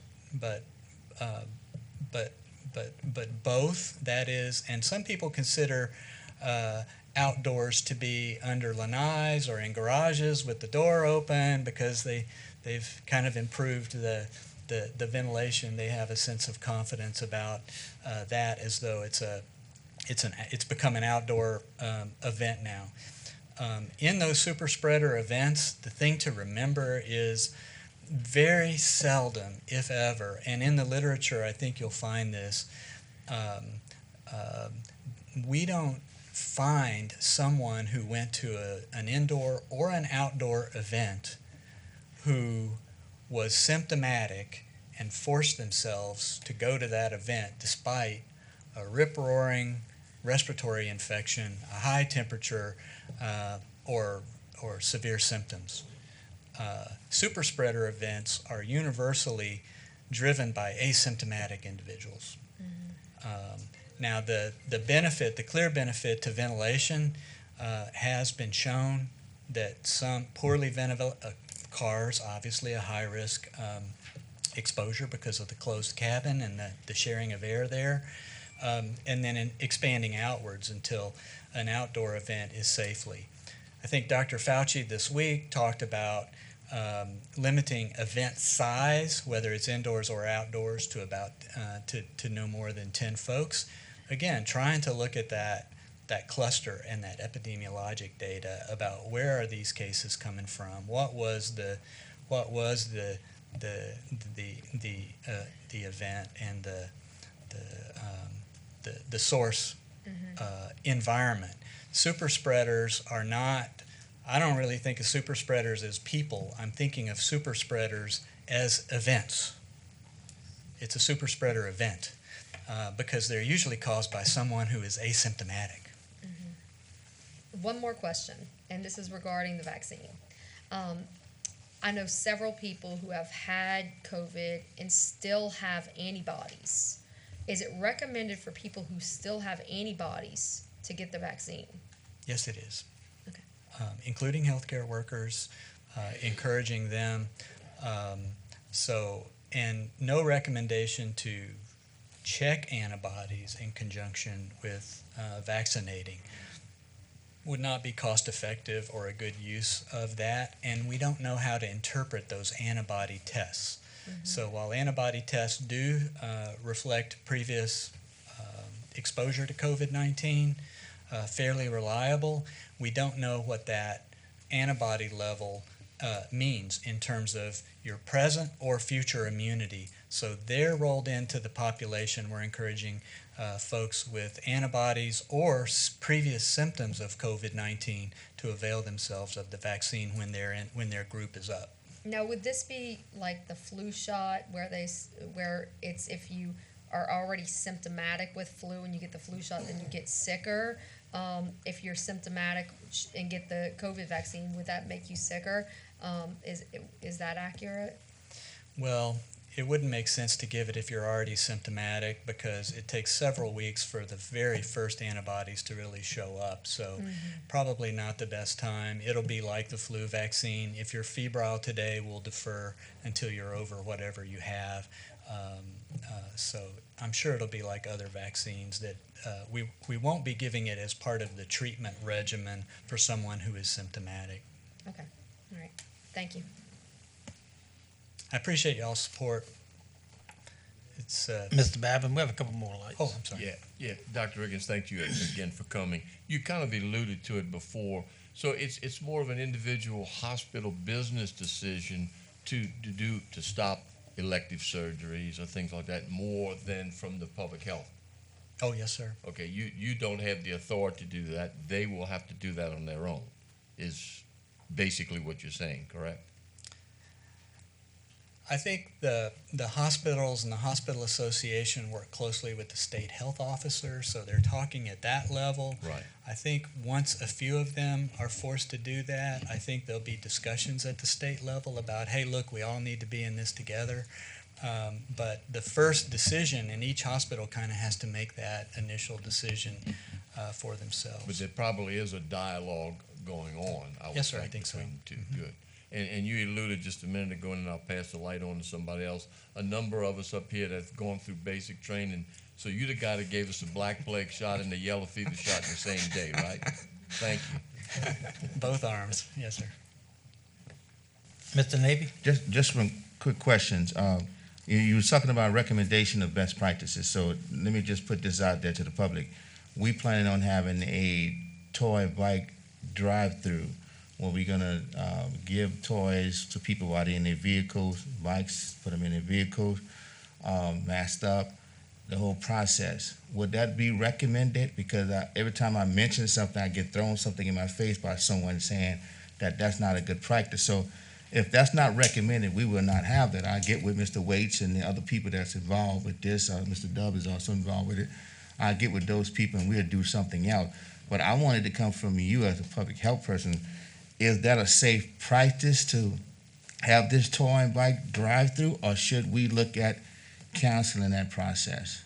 both. That is, and some people consider outdoors to be under lanais or in garages with the door open because they've kind of improved the ventilation. They have a sense of confidence about that, as though it's become an outdoor event now. In those super spreader events, the thing to remember is very seldom, if ever, and in the literature I think you'll find this, we don't find someone who went to an indoor or an outdoor event who was symptomatic and forced themselves to go to that event despite a rip-roaring respiratory infection, a high temperature, or severe symptoms. Super spreader events are universally driven by asymptomatic individuals. Now, the benefit, the clear benefit to ventilation has been shown that some poorly ventilated cars, obviously a high-risk exposure because of the closed cabin and the sharing of air there, and then expanding outwards until an outdoor event is safely. I think Dr. Fauci this week talked about limiting event size, whether it's indoors or outdoors, to about to no more than 10 folks. Again, trying to look at that cluster and that epidemiologic data about where are these cases coming from, what was the event and the source environment. Super spreaders are not. I don't really think of super spreaders as people. I'm thinking of super spreaders as events. It's a super spreader event because they're usually caused by someone who is asymptomatic. One more question, and this is regarding the vaccine. I know several people who have had COVID and still have antibodies. Is it recommended for people who still have antibodies to get the vaccine? Yes, it is. Okay. Including healthcare workers, encouraging them. And no recommendation to check antibodies in conjunction with vaccinating would not be cost effective or a good use of that, and we don't know how to interpret those antibody tests. So while antibody tests do reflect previous exposure to COVID-19, fairly reliable, we don't know what that antibody level means in terms of your present or future immunity. So they're rolled into the population. We're encouraging folks with antibodies or previous symptoms of COVID-19 to avail themselves of the vaccine when their group is up. Now, would this be like the flu shot where it's if you are already symptomatic with flu and you get the flu shot, then you get sicker? If you're symptomatic and get the COVID vaccine, would that make you sicker? Is that accurate? Well, it wouldn't make sense to give it if you're already symptomatic because it takes several weeks for the very first antibodies to really show up. So probably not the best time. It'll be like the flu vaccine. If you're febrile today, we'll defer until you're over whatever you have. So I'm sure it'll be like other vaccines that we won't be giving it as part of the treatment regimen for someone who is symptomatic. Okay. All right. Thank you. I appreciate y'all's support. It's Mr. Babin, we have a couple more lights. oh, I'm sorry. Yeah, Dr. Riggins, thank you again for coming. You kind of alluded to it before. So it's more of an individual hospital business decision to stop elective surgeries or things like that more than from the public health. Oh, yes, sir. Okay, you don't have the authority to do that. They will have to do that on their own, is basically what you're saying, correct? I think the hospitals and the hospital association work closely with the state health officer, so they're talking at that level. Right. I think once a few of them are forced to do that, I think there'll be discussions at the state level about, hey, look, we all need to be in this together. But the first decision, and each hospital kind of has to make that initial decision for themselves. But there probably is a dialogue going on, I would Yes, sir, I think so. between the two. Good. And you alluded just a minute ago, and I'll pass the light on to somebody else, a number of us up here that have gone through basic training. So you're the guy that gave us the black plague shot and the yellow fever shot in the same day, right? Thank you. Both arms, yes, sir. Mr. Navy? Just some quick questions. You were talking about recommendation of best practices, so let me just put this out there to the public. We planning on having a toy bike drive-through. where we're gonna give toys to people while they're in their vehicles, bikes, put them in their vehicles, masked up, the whole process. Would that be recommended? Because every time I mention something, I get thrown something in my face by someone saying that that's not a good practice. So if that's not recommended, we will not have that. I get with Mr. Waits and the other people that's involved with this. Mr. Dub is also involved with it. I get with those people and we'll do something else. But I wanted to come from you as a public health person. Is that a safe practice to have this toy and bike drive-through, or should we look at canceling that process?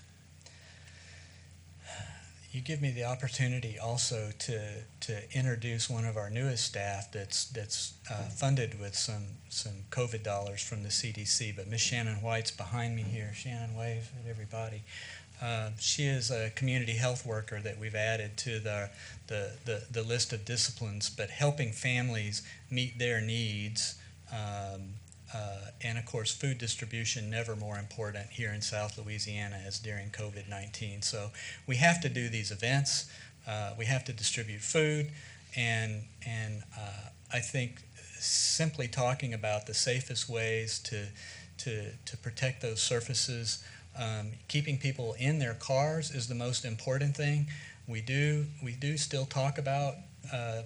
You give me the opportunity also to introduce one of our newest staff that's funded with some COVID dollars from the CDC. But Miss Shannon White's behind me here. Shannon, wave at everybody. She is a community health worker that we've added to the list of disciplines, but helping families meet their needs. And of course, food distribution, never more important here in South Louisiana as during COVID-19. So we have to do these events. We have to distribute food, and I think simply talking about the safest ways to protect those surfaces, keeping people in their cars is the most important thing. We do still talk about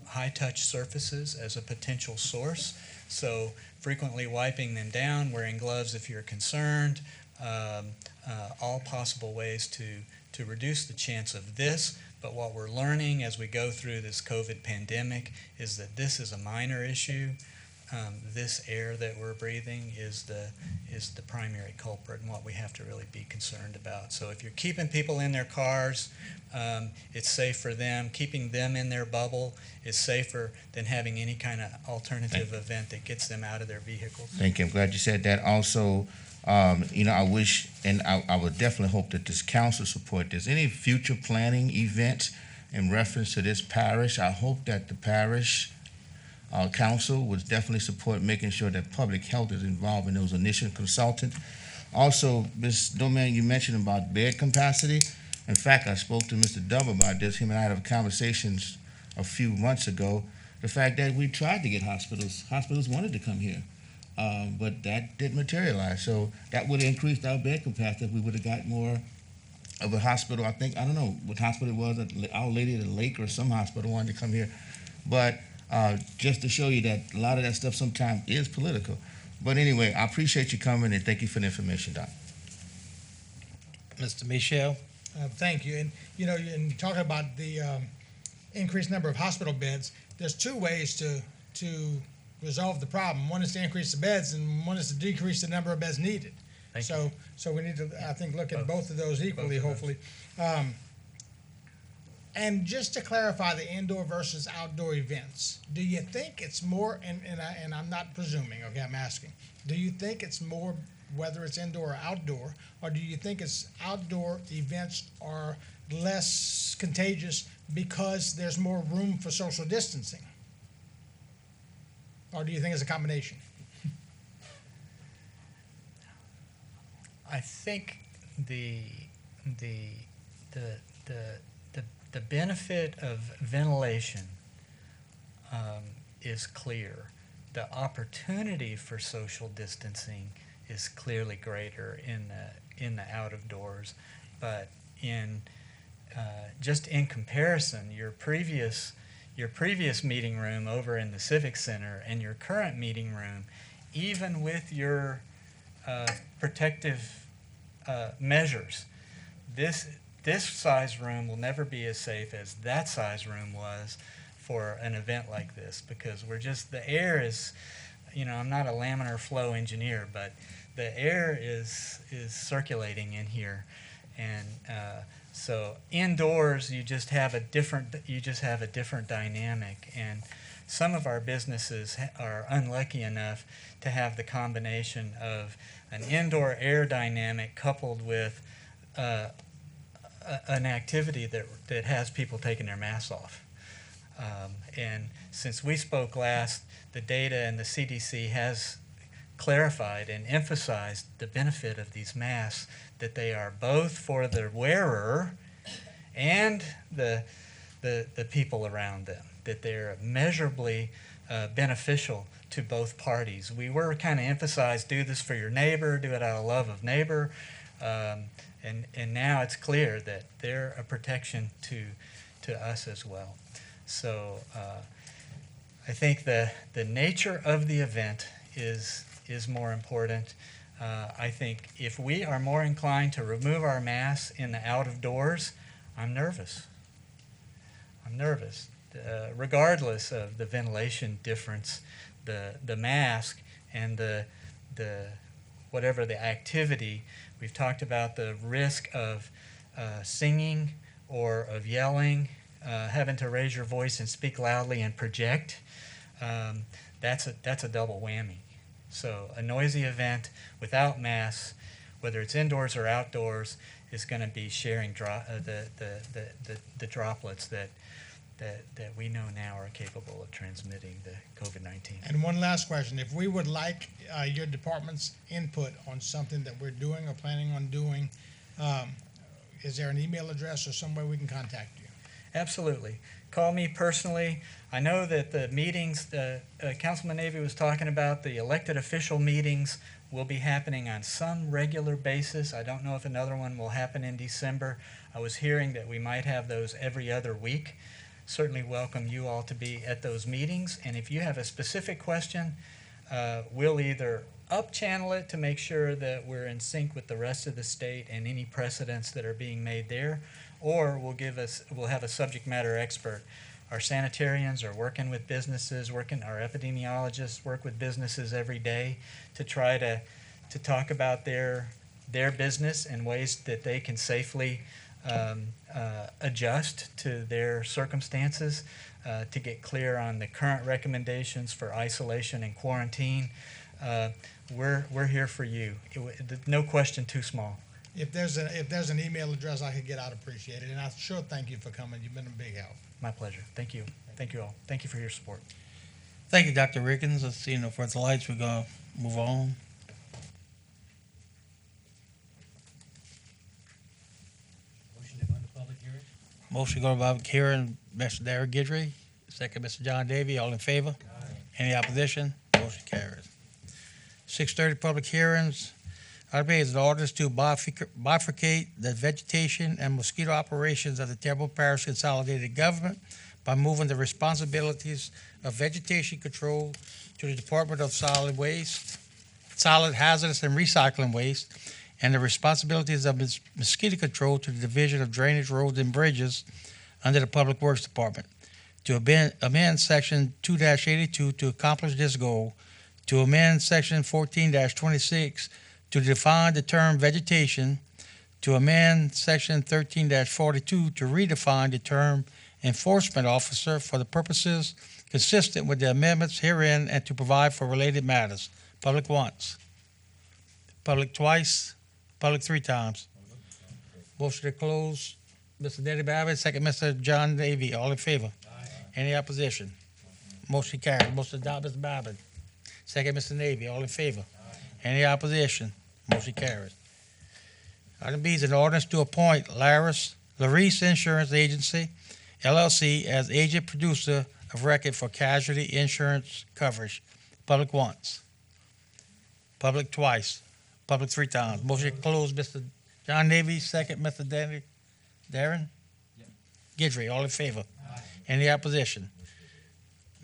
high-touch surfaces as a potential source. So frequently wiping them down, wearing gloves if you're concerned, all possible ways to reduce the chance of this. But what we're learning as we go through this COVID pandemic is that this is a minor issue. This air that we're breathing is the primary culprit and what we have to really be concerned about. So if you're keeping people in their cars, it's safe for them. Keeping them in their bubble is safer than having any kind of alternative event that gets them out of their vehicles. Thank you. I'm glad you said that. Also, I wish, and I would definitely hope that this council support this. Any future planning events in reference to this parish, I hope that the parish council would definitely support making sure that public health is involved in those initial consultants. Also, Ms. Domingue, you mentioned about bed capacity. In fact, I spoke to Mr. Dove about this. Him and I had a conversation a few months ago. The fact that we tried to get hospitals wanted to come here, but that didn't materialize. So that would have increased our bed capacity if we would have got more of a hospital. I don't know what hospital it was, Our Lady of the Lake or some hospital wanted to come here. But just to show you that a lot of that stuff sometimes is political. But anyway, I appreciate you coming and thank you for the information, Doc. Mr. Michel? Thank you. And, in talking about the increased number of hospital beds, there's two ways to resolve the problem. One is to increase the beds, and one is to decrease the number of beds needed. So we need to, I think, look at both of those equally, hopefully. And just to clarify the indoor versus outdoor events, do you think it's more, and I'm not presuming, okay, I'm asking, do you think it's more whether it's indoor or outdoor, or do you think it's outdoor events are less contagious because there's more room for social distancing? Or do you think it's a combination? I think the benefit of ventilation is clear. The opportunity for social distancing is clearly greater in the out of doors, but just in comparison, your previous meeting room over in the Civic Center and your current meeting room, even with your protective measures, this size room will never be as safe as that size room was for an event like this, because the air is, I'm not a laminar flow engineer, but the air is circulating in here, and so indoors you just have a different dynamic, and some of our businesses are unlucky enough to have the combination of an indoor air dynamic coupled with an activity that has people taking their masks off. And since we spoke last, the data and the CDC has clarified and emphasized the benefit of these masks, that they are both for the wearer and the the people around them, that they're measurably beneficial to both parties. We were kind of emphasized, do this for your neighbor, do it out of love of neighbor, and now it's clear that they're a protection to us as well. So I think the nature of the event is more important. I think if we are more inclined to remove our masks in the out of doors, I'm nervous. Regardless of the ventilation difference, the mask and the whatever the activity, we've talked about the risk of singing or of yelling, having to raise your voice and speak loudly and project. That's a double whammy. So a noisy event without masks, whether it's indoors or outdoors, is going to be sharing the droplets that we know now are capable of transmitting the COVID-19. And one last question. If we would like your department's input on something that we're doing or planning on doing, is there an email address or some way we can contact you? Absolutely. Call me personally. I know that the meetings, Councilman Navy was talking about, the elected official meetings will be happening on some regular basis. I don't know if another one will happen in December. I was hearing that we might have those every other week. Certainly welcome you all to be at those meetings. And if you have a specific question, we'll either up-channel it to make sure that we're in sync with the rest of the state and any precedents that are being made there, or we'll have a subject matter expert. Our sanitarians are working with businesses, our epidemiologists work with businesses every day to try to talk about their business and ways that they can safely adjust to their circumstances, to get clear on the current recommendations for isolation and quarantine. We're here for you. No question too small. If there's an email address I could get, I'd appreciate it. And I sure thank you for coming. You've been a big help. My pleasure. Thank you. Thank you all. Thank you for your support. Thank you, Dr. Rickens. Let's see no further lights. We're going to move on. Motion to go into public hearing? Motion to go to public hearing, Mr. Derek Guidry. Second, Mr. John Davy. All in favor? Aye. Any opposition? Motion carries. 6:30 public hearings. Item A is an orders to bifurcate the vegetation and mosquito operations of the Terrebonne Parish Consolidated Government by moving the responsibilities of vegetation control to the Department of Solid Waste, Solid, Hazardous, and Recycling Waste, and the responsibilities of mosquito control to the Division of Drainage, Roads, and Bridges under the Public Works Department. To amend Section 2-82 to accomplish this goal, to amend Section 14-26 to define the term vegetation, to amend Section 13-42 to redefine the term enforcement officer for the purposes consistent with the amendments herein and to provide for related matters. Public once, public twice, public three times. Motion to close, Mr. Denny Babbitt, second, Mr. John Davy. All in favor? Aye. Any opposition? Motion carried. Motion to adopt, Mr. Babbitt. Second, Mr. Navy. All in favor? Aye. Any opposition? Motion carries. Item B is an ordinance to appoint Laris Insurance Agency, LLC, as agent producer of record for casualty insurance coverage. Public once. Public twice. Public three times. Motion to close, Mr. John Navy. Second, Mr. Darren Guidry. All in favor? Aye. Any opposition?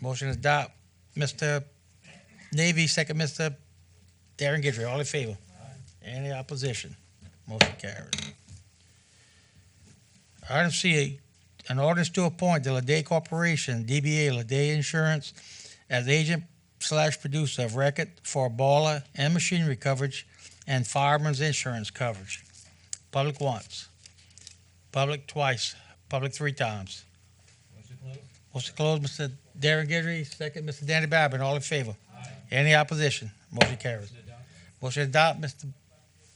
Motion to adopt, Mr. Navy. Second, Mr. Darren Guidry. All in favor? Any opposition? Motion carries. Item C, an ordinance to appoint the Lede Corporation, DBA Lede Insurance, as agent/producer of record for boiler and machinery coverage and fireman's insurance coverage. Public once. Public twice. Public three times. Motion to close? Motion to close, Mr. Darren Guidry. Second, Mr. Danny Babbitt. All in favor? Aye. Any opposition? Motion carries. Motion to adopt? Motion to adopt, Mr.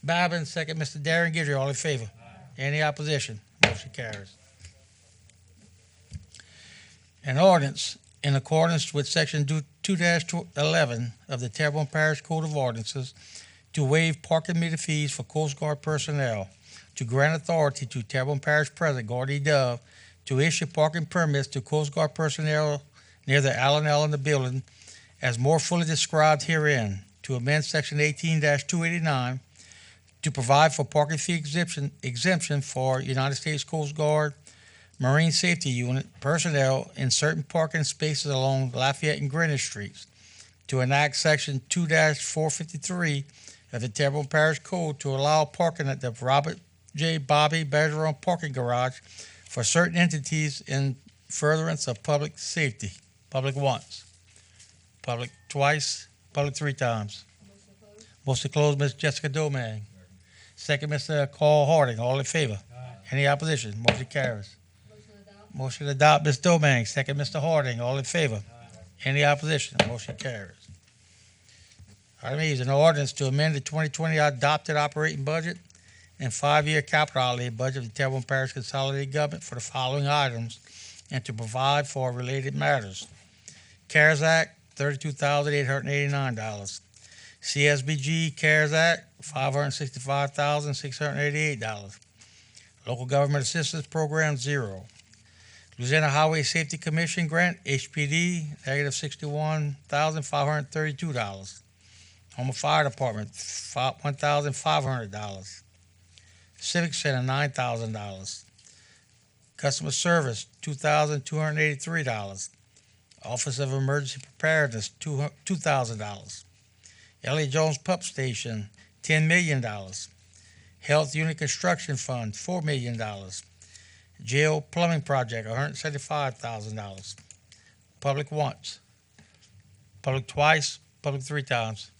Babin, second, Mr. Darren Guidry. All in favor? Aye. Any opposition? Motion carries. An ordinance in accordance with Section 2-11 of the Terrebonne Parish Code of Ordinances to waive parking meter fees for Coast Guard personnel, to grant authority to Terrebonne Parish President Gordy Dove to issue parking permits to Coast Guard personnel near the Allen L in the building as more fully described herein, to amend section 18-289 to provide for parking fee exemption for United States Coast Guard Marine Safety Unit personnel in certain parking spaces along Lafayette and Greenwich Streets, to enact section 2-453 of the Terrebonne Parish Code to allow parking at the Robert J. Bobby Bergeron parking garage for certain entities in furtherance of public safety. Public once, public twice, public three times. Motion to close, Ms. Jessica Domang. Second, Mr. Carl Harding. All in favor? Any opposition? Motion carries. Motion to adopt, Ms. Domang. Second, Mr. Harding. All in favor? Any opposition? Motion carries. Item E is an ordinance to amend the 2020 adopted operating budget and 5-year capital outlay budget of the Terrebonne Parish Consolidated Government for the following items and to provide for related matters. CARES Act, $32,889. CSBG CARES Act, $565,688. Local Government Assistance Program, 0. Louisiana Highway Safety Commission Grant, HPD, negative $61,532. Home Fire Department, $1,500. Civic Center, $9,000. Customer Service, $2,283. Office of Emergency Preparedness, $2,000. Elliott Jones Pump Station, $10 million. Health Unit Construction Fund, $4 million. Jail Plumbing Project, $175,000. Public once, public twice, public three times.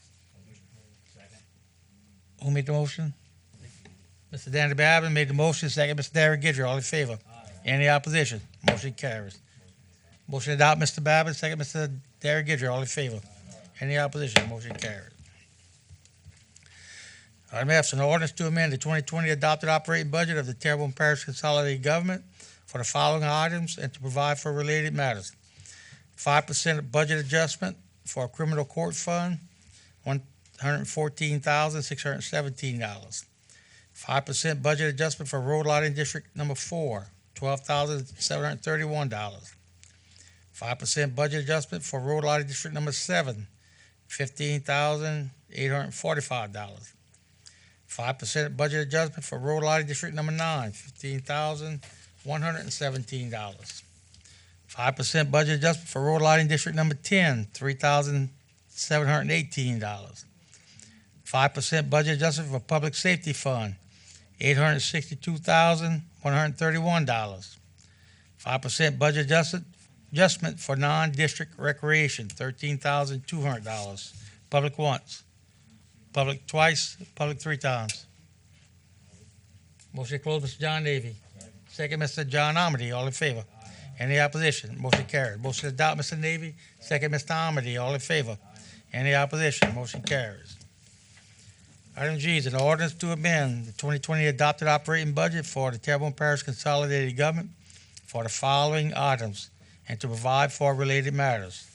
Who made the motion? Mr. Danny Babin made the motion. Second, Mr. Darren Guidry. All in favor? Any opposition? Motion carries. Motion to adopt, Mr. Babin. Second, Mr. Darren Guidry. All in favor? Any opposition? Motion carries. Item F is an ordinance to amend the 2020 adopted operating budget of the Terrebonne Parish Consolidated Government for the following items and to provide for related matters. 5% budget adjustment for a criminal court fund, $114,617. 5% budget adjustment for road lighting district number 4, $12,731. 5% budget adjustment for road lighting district number 7, $15,845. 5% budget adjustment for road lighting district number 9, $15,117. 5% budget adjustment for road lighting district number 10, $3,718. 5% budget adjustment for public safety fund, $862,131. 5% budget adjustment for non-district recreation, $13,200. Public once, public twice, public three times. Motion to close, Mr. John Navy. Second, Mr. John Amity. All in favor? Any opposition? Motion carried. Motion to adopt, Mr. Navy. Second, Mr. Amity. All in favor? Any opposition? Motion carries. Item G is an ordinance to amend the 2020 adopted operating budget for the Terrebonne Parish Consolidated Government for the following items and to provide for related matters.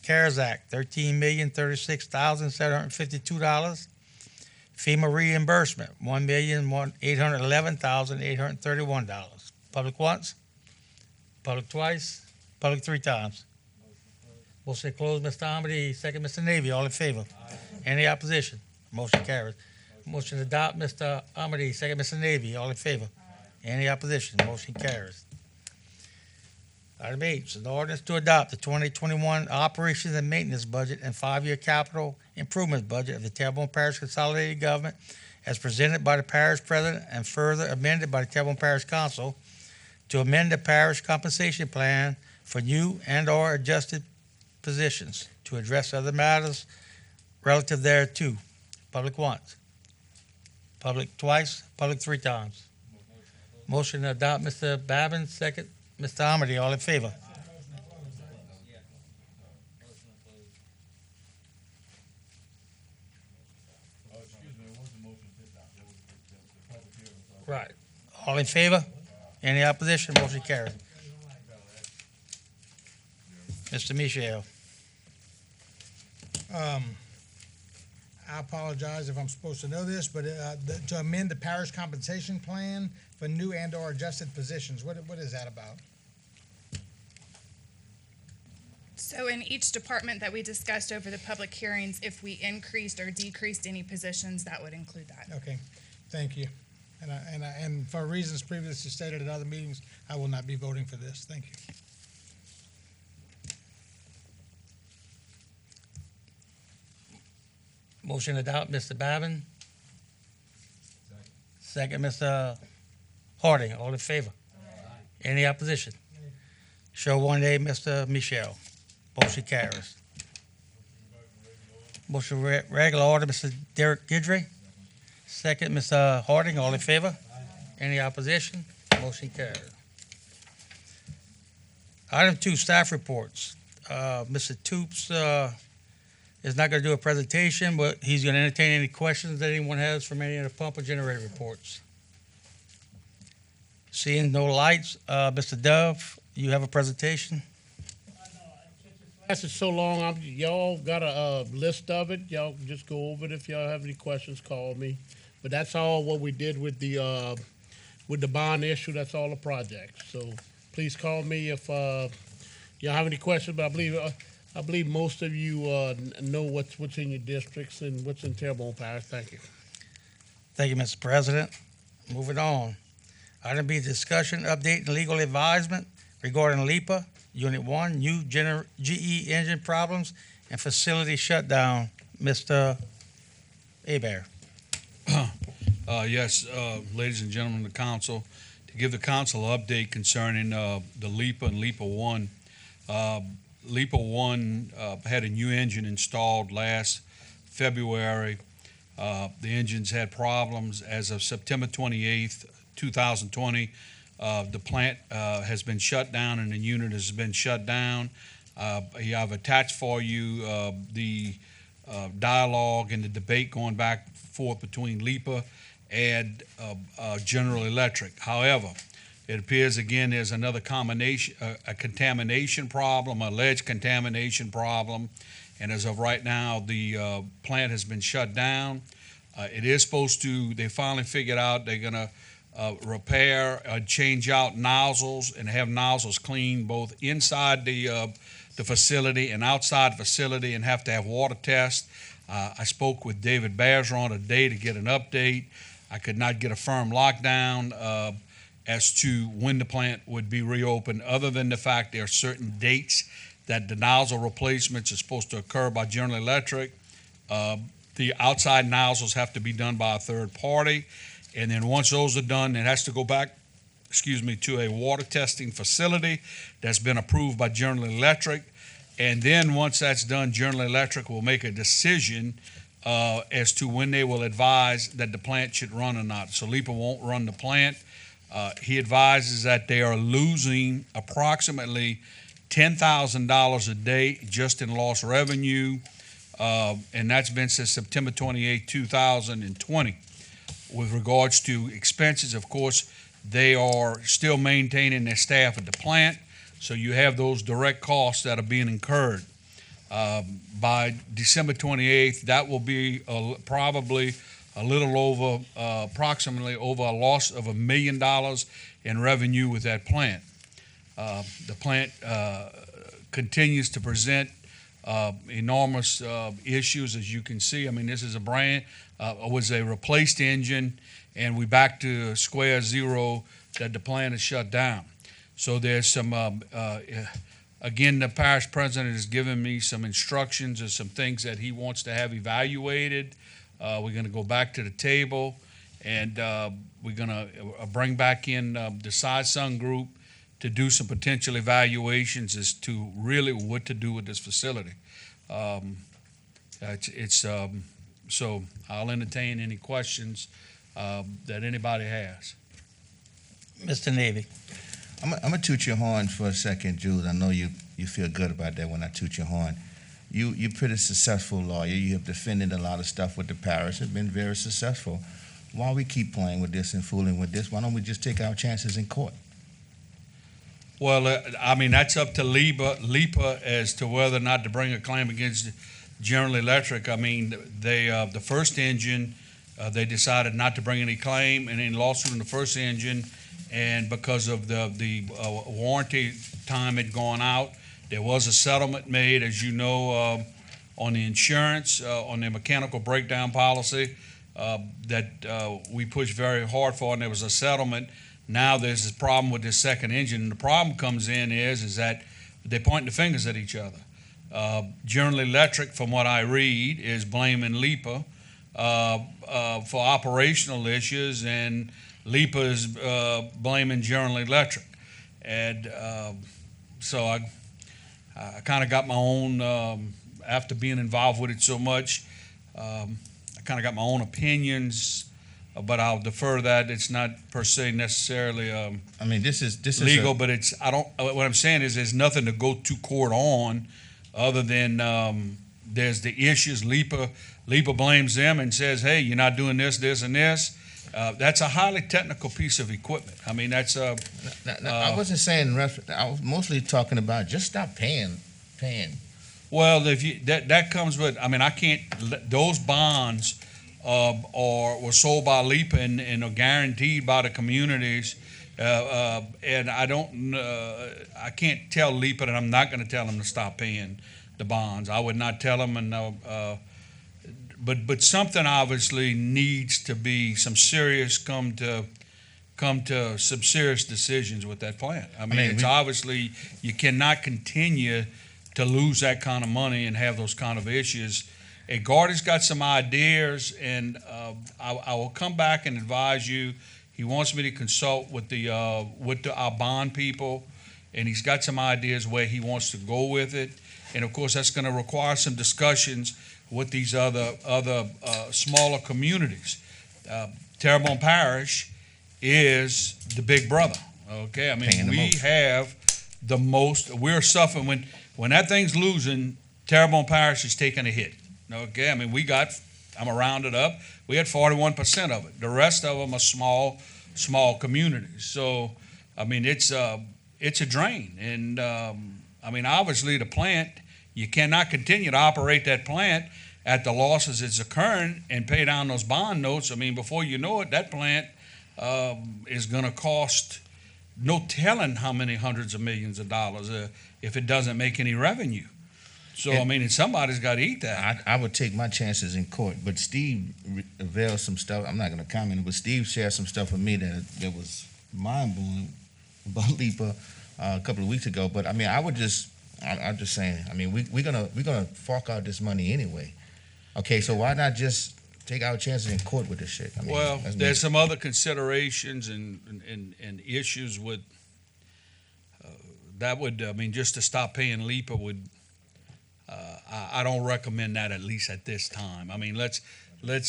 CARES Act, $13,036,752. FEMA reimbursement, $1,811,831. Public once, public twice, public three times. Motion to close, Mr. Amity. Second, Mr. Navy. All in favor? Any opposition? Motion carries. Motion to adopt, Mr. Amity. Second, Mr. Navy. All in favor? Any opposition? Motion carries. Item H, an ordinance to adopt the 2021 operations and maintenance budget and 5-year capital improvement budget of the Terrebonne Parish Consolidated Government as presented by the parish president and further amended by the Terrebonne Parish Council to amend the parish compensation plan for new and/or adjusted positions to address other matters relative thereto. Public once, public twice, public three times. Motion to adopt, Mr. Babin. Second, Mr. Amity. All in favor? Right. All in favor? Any opposition? Motion carried. Mr. Michel. I apologize if I'm supposed to know this, but to amend the parish compensation plan for new and/or adjusted positions. What is that about? So in each department that we discussed over the public hearings, if we increased or decreased any positions, that would include that. Okay, thank you. And for reasons previously stated at other meetings, I will not be voting for this. Thank you. Motion to adopt, Mr. Babin. Second, Mr. Harding. All in favor? Any opposition? Show 1A, Mr. Michelle. Motion carries. Motion regular order, Mr. Derek Gidry. Second, Mr. Harding. All in favor? Any opposition? Motion carries. Item 2, staff reports. Mr. Toops is not going to do a presentation, but he's going to entertain any questions that anyone has from any of the pump or generator reports. Seeing no lights, Mr. Dove, you have a presentation? This is so long. Y'all got a list of it. Y'all just go over it. If y'all have any questions, call me. But that's all what we did with the bond issue. That's all the projects. So please call me if y'all have any questions. But I believe most of you know what's in your districts and what's in Terrebonne Parish. Thank you. Thank you, Mr. President. Moving on. Item B, discussion, update, and legal advisement regarding LIPA, Unit 1, new GE engine problems and facility shutdown. Mr. Hebert. Yes, ladies and gentlemen of the council, to give the council an update concerning the LIPA and LIPA 1. LIPA 1 had a new engine installed last February. The engines had problems as of September 28th, 2020. The plant has been shut down and the unit has been shut down. I've attached for you the dialogue and the debate going back and forth between LIPA and General Electric. However, it appears again there's another combination, a contamination problem, alleged contamination problem, and as of right now, the plant has been shut down. It is supposed to, they finally figured out they're gonna repair, change out nozzles and have nozzles cleaned both inside the facility and outside the facility and have to have water tests. I spoke with David Bergeron today to get an update. I could not get a firm lockdown as to when the plant would be reopened, other than the fact there are certain dates that the nozzle replacements are supposed to occur by General Electric. The outside nozzles have to be done by a third party. And then once those are done, it has to go back, to a water testing facility that's been approved by General Electric. And then once that's done, General Electric will make a decision as to when they will advise that the plant should run or not. So LIPA won't run the plant. He advises that they are losing approximately $10,000 a day just in lost revenue, and that's been since September 28, 2020. With regards to expenses, of course, they are still maintaining their staff at the plant, so you have those direct costs that are being incurred. By December 28th, that will be probably a little over, approximately over a loss of $1 million in revenue with that plant. The plant continues to present enormous issues, as you can see. I mean, this is was a replaced engine, and we back to square zero that the plant is shut down. So there's some, again, the parish president has given me some instructions and some things that he wants to have evaluated. We're going to go back to the table, and we're going to bring back in the Sung group to do some potential evaluations as to really what to do with this facility. So I'll entertain any questions that anybody has. Mr. Navy. I'm gonna toot your horn for a second, Jules. I know you feel good about that when I toot your horn. You're pretty successful lawyer. You have defended a lot of stuff with the parish. Have been very successful. Why we keep playing with this and fooling with this? Why don't we just take our chances in court? Well, I mean, that's up to LIPA as to whether or not to bring a claim against General Electric, I mean, they, the first engine, they decided not to bring any claim and any lawsuit on the first engine. And because of the warranty time had gone out, there was a settlement made, as you know, on the insurance, on the mechanical breakdown policy, that we pushed very hard for, and there was a settlement. Now there's this problem with this second engine, and the problem comes in is that they're pointing the fingers at each other. General Electric, from what I read, is blaming LIPA for operational issues, and LIPA is blaming General Electric. And so I kind of got my own, after being involved with it so much, I kind of got my own opinions, but I'll defer that. It's not per se necessarily I mean, this is legal, but it's, I don't, what I'm saying is there's nothing to go to court on other than there's the issues. LIPA blames them and says, hey, you're not doing this, this, and this. That's a highly technical piece of equipment. I mean, that's I wasn't saying, I was mostly talking about just stop paying. Well, if you, that comes with, I mean, I can't, those bonds were sold by LIPA and are guaranteed by the communities. And I don't, I can't tell LIPA that I'm not going to tell them to stop paying the bonds. I would not tell them, and but something obviously needs to be some serious come to some serious decisions with that plant. I mean it's obviously you cannot continue to lose that kind of money and have those kind of issues. And Gardy's got some ideas, and I will come back and advise you. He wants me to consult with our bond people, and he's got some ideas where he wants to go with it. And of course, that's going to require some discussions with these other smaller communities. Terrebonne Parish is the big brother. Okay, I mean we have the most. We're suffering when that thing's losing. Terrebonne Parish is taking a hit. Okay, I mean I'm gonna round it up. We had 41% of it. The rest of them are small communities. So I mean it's a drain, and I mean obviously the plant. You cannot continue to operate that plant at the losses it's occurring and pay down those bond notes. I mean, before you know it, that plant is going to cost no telling how many hundreds of millions of dollars if it doesn't make any revenue. So, I mean, somebody's got to eat that. I would take my chances in court, but Steve revealed some stuff. I'm not going to comment, but Steve shared some stuff with me that was mind-blowing about LIPA a couple of weeks ago. But, I mean, I'm just saying, I mean, we're gonna fork out this money anyway. Okay, so why not just take our chances in court with this shit? I mean, well, there's some other considerations and issues with that would, I mean, just to stop paying LIPA would, I don't recommend that, at least at this time. I mean, let's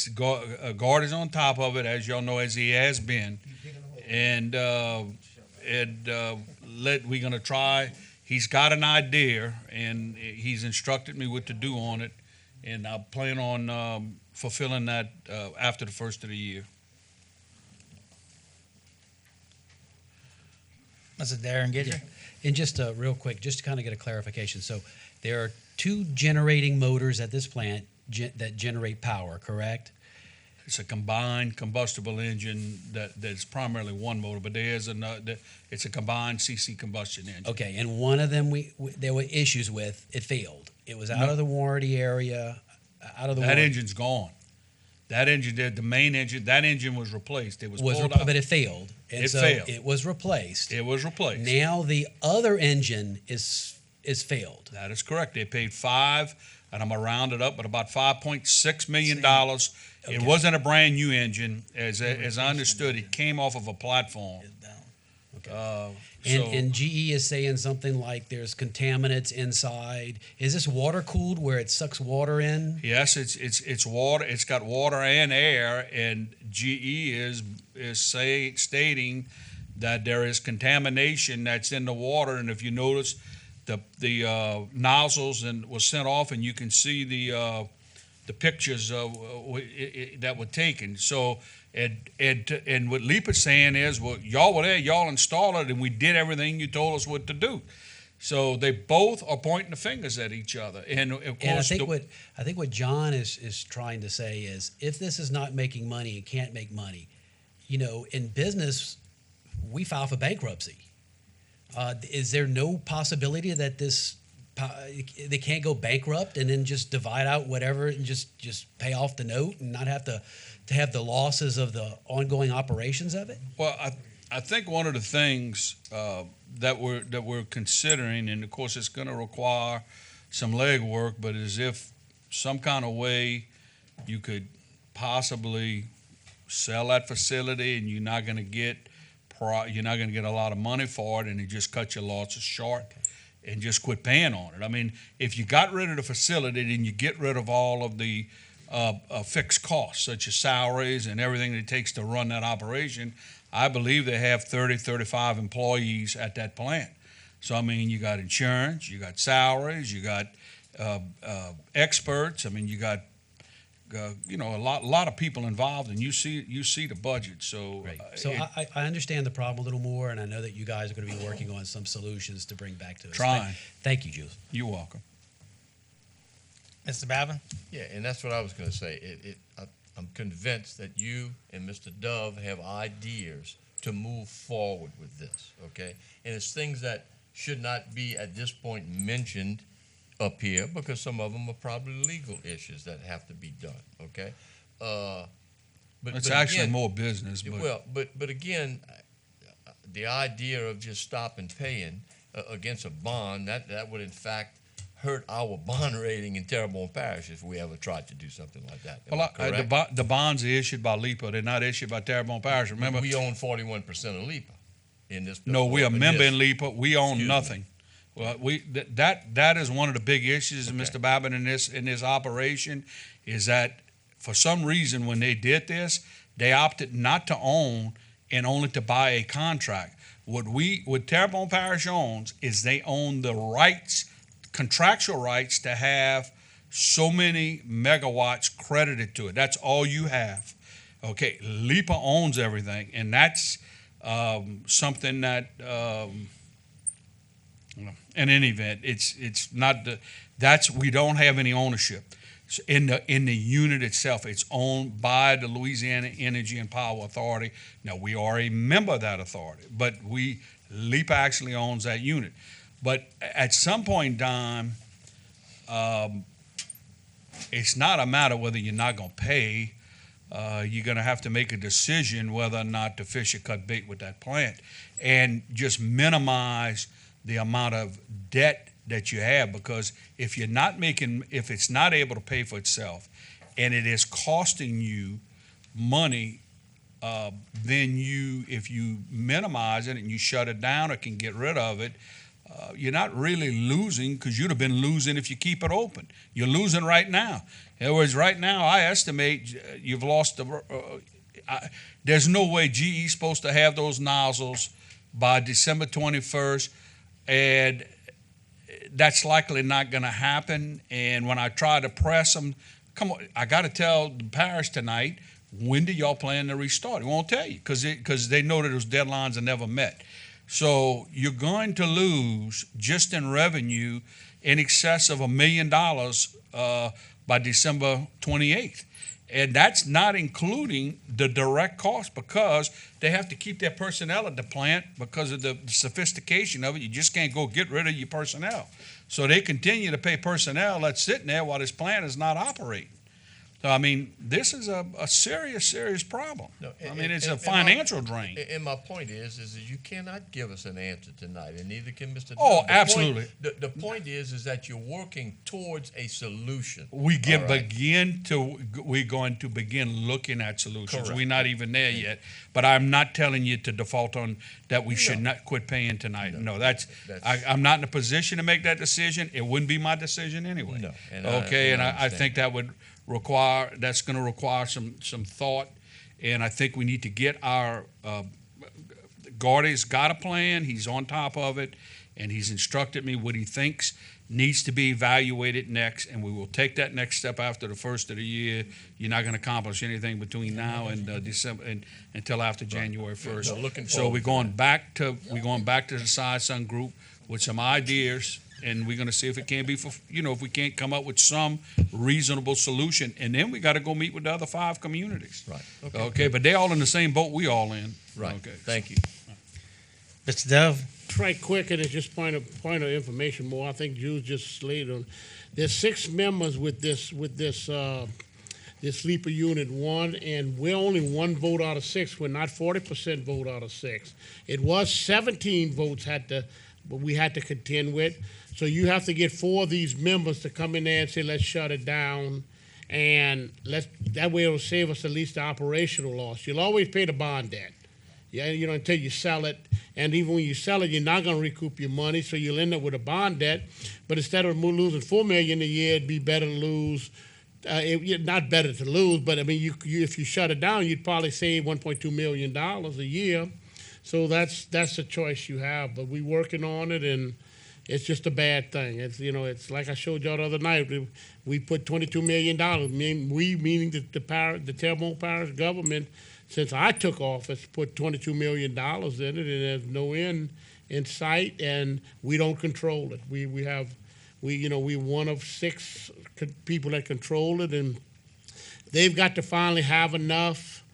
go, Guard is on top of it, as y'all know, as he has been, and we're gonna try. He's got an idea, and he's instructed me what to do on it, and I plan on fulfilling that after the first of the year. Mr. Darren Gidger. Yeah. And just real quick, just to kind of get a clarification. So there are two generating motors at this plant that generate power, correct? It's a combined combustible engine that's primarily one motor, but it's a combined CC combustion engine. Okay, and one of them there were issues with. It failed. It was out of the warranty area. That engine's gone. That engine did the main engine. That engine was replaced. It was pulled out, but it failed. And so failed. It was replaced. It was replaced. Now the other engine is failed. That is correct. They paid $5, and I'm gonna round it up, but about $5.6 million. Okay. It wasn't a brand new engine, as I understood. It came off of a platform. Okay. And GE is saying something like there's contaminants inside. Is this water cooled where it sucks water in? Yes, it's water. It's got water and air, and GE is stating that there is contamination that's in the water. And if you notice, the nozzles was sent off, and you can see the pictures that were taken. So, and what LIPA's saying is, well, y'all were there, y'all installed it, and we did everything you told us what to do. So they both are pointing the fingers at each other. And of And course, I think what John is trying to say is, if this is not making money and can't make money, in business, we file for bankruptcy. Is there no possibility that they can't go bankrupt and then just divide out whatever and just pay off the note and not have to have the losses of the ongoing operations of it? well, I think one of the things that we're considering, and of course it's going to require some legwork, but as if some kind of way you could possibly sell that facility and you're not going to get a lot of money for it, and you just cut your losses short and just quit paying on it. I mean, if you got rid of the facility, then you get rid of all of the fixed costs, such as salaries and everything that it takes to run that operation. I believe they have 30, 35 employees at that plant. So, I mean, you got insurance, you got salaries, you got experts. I mean, you got a lot of people involved, and you see the budget. So, Right. So I understand the problem a little more, and I know that you guys are going to be working on some solutions to bring back to us. Trying. Thank you, Jules. You're welcome. Mr. Babin? Yeah, and that's what I was going to say. I'm convinced that you and Mr. Dove have ideas to move forward with this, okay? And it's things that should not be at this point mentioned up here, because some of them are probably legal issues that have to be done, okay? But It's but actually again, more business. But. well, but again, the idea of just stopping paying against a bond, that would in fact hurt our bond rating in Terrebonne Parish if we ever tried to do something like that. Am I correct? The bonds are issued by LIPA. They're not issued by Terrebonne Parish. Remember, we own 41% of LIPA in this. No, we are a member in LIPA. We own Excuse nothing. Well, that is one of the big issues, Okay. Mr. Babin, in this operation, is that for some reason when they did this, they opted not to own and only to buy a contract. What Terrebonne Parish owns is they own the rights, contractual rights, to have so many megawatts credited to it. That's all you have. Okay, LIPA owns everything, and that's something that. In any event, it's not we don't have any ownership in the unit itself. It's owned by the Louisiana Energy and Power Authority. Now, we are a member of that authority, but LIPA actually owns that unit. But at some point in time, it's not a matter whether you're not going to pay. You're going to have to make a decision whether or not to fish or cut bait with that plant, and just minimize the amount of debt that you have, because if it's not able to pay for itself and it is costing you money, then if you minimize it and you shut it down or can get rid of it, you're not really losing, because you'd have been losing if you keep it open. You're losing right now. In other words, right now, I estimate you've lost there's no way GE is supposed to have those nozzles by December 21st. And that's likely not going to happen. And when I try to press them, come on, I got to tell the parish tonight, when do y'all plan to restart? It won't tell you, because they know that those deadlines are never met. So you're going to lose, just in revenue, in excess of $1 million by December 28th. And that's not including the direct cost, because they have to keep their personnel at the plant because of the sophistication of it. You just can't go get rid of your personnel. So they continue to pay personnel that's sitting there while this plant is not operating. So, I mean, this is a serious, serious problem. No, it's a financial drain. And my point is that you cannot give us an answer tonight, and neither can Mr. Oh, Dunn. absolutely. The point is that you're working towards a solution. We're All right? going to begin looking at solutions. Correct. We're not even there yet. But I'm not telling you to default on that we should not quit paying tonight. No, I'm not in a position to make that decision. It wouldn't be my decision anyway. No. And I think that would that's going to require some thought, and I think we need to get our Gordy's got a plan. He's on top of it, and he's instructed me what he thinks needs to be evaluated next, and we will take that next step after the first of the year. You're not going to accomplish anything between now and December until after January 1st. No, looking So forward we're going back to the Side Sun Group. with some ideas, and we're gonna see if it can be, if we can't come up with some reasonable solution, and then we gotta go meet with the other 5 communities. Right. Okay, but they all in the same boat we all in. Right. Okay. Thank you. Mr. Dove? Right quick, and it's just point of information more. I think Jules just slated on. There's 6 members with this sleeper unit 1, and we're only 1 vote out of 6. We're not 40% vote out of 6. It was 17 votes we had to contend with. So you have to get 4 of these members to come in there and say, let's shut it down, and that way it'll save us at least the operational loss. You'll always pay the bond debt. Yeah, until you sell it. And even when you sell it, you're not going to recoup your money, so you'll end up with a bond debt. But instead of losing $4 million a year, it'd be better to lose. Not better to lose, but I mean, if you shut it down, you'd probably save $1.2 million a year. So that's a choice you have. But we're working on it, and it's just a bad thing. It's like I showed y'all the other night. We put $22 million. Meaning the Terrebonne Parish government, since I took office, put $22 million in it, and there's no end in sight, and we don't control it. We're one of 6 people that control it, and they've got to finally have enough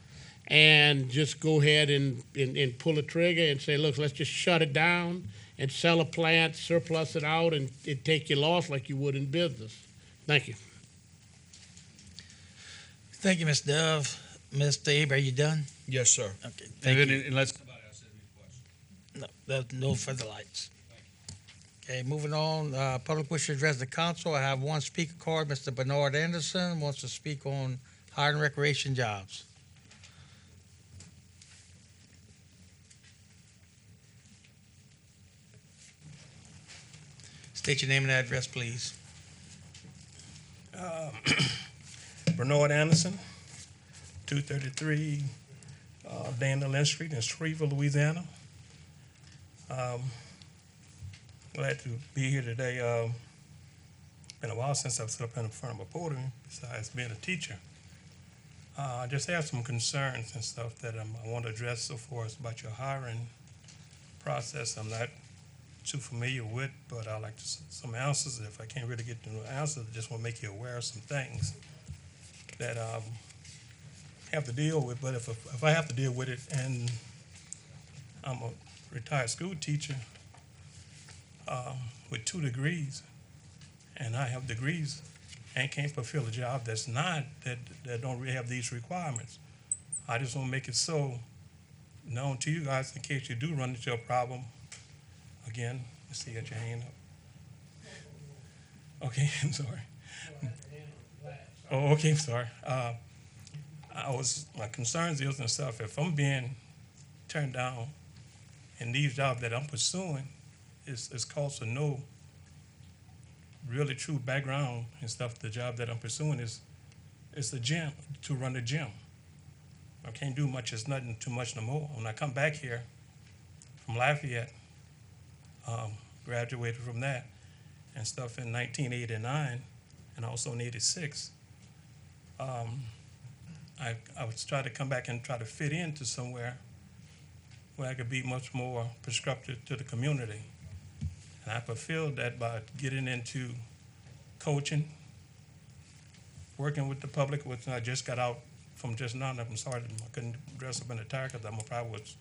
and just go ahead and pull a trigger and say, look, let's just shut it down and sell a plant, surplus it out, and take your loss like you would in business. Thank you. Thank you, Mr. Dove. Mr. Abe, are you done? Yes, sir. Okay, thank you. Unless No, there's no further lights. Okay, moving on, public wish to address the council. I have 1 speaker card. Mr. Bernard Anderson wants to speak on hiring recreation jobs. State your name and address, please. Bernard Anderson, 233 Daniel Lynn Street in Shreveville, Louisiana. Glad to be here today. Been a while since I've stood up in front of a podium, besides being a teacher. I just have some concerns and stuff that I want to address so far as about your hiring process. I'm not too familiar with, but I like some answers. If I can't really get to the answers, I just want to make you aware of some things that have to deal with. But if I have to deal with it, and I'm a retired school teacher with 2 degrees, and I have degrees and can't fulfill a job that don't really have these requirements. I just want to make it so known to you guys in case you do run into a problem. Again, let's see, you got your hand up. Okay, I'm sorry. Oh, okay, I'm sorry. My concerns is and stuff, if I'm being turned down in these jobs that I'm pursuing, it's cause for no really true background and stuff. The job that I'm pursuing is the gym, to run the gym. I can't do much, it's nothing too much no more. When I come back here from Lafayette, graduated from that and stuff in 1989 and also in 86. I was trying to come back and try to fit into somewhere where I could be much more prescriptive to the community. And I fulfilled that by getting into coaching, working with the public, which I just got out from just now. I'm sorry I couldn't dress up in a tie because I probably was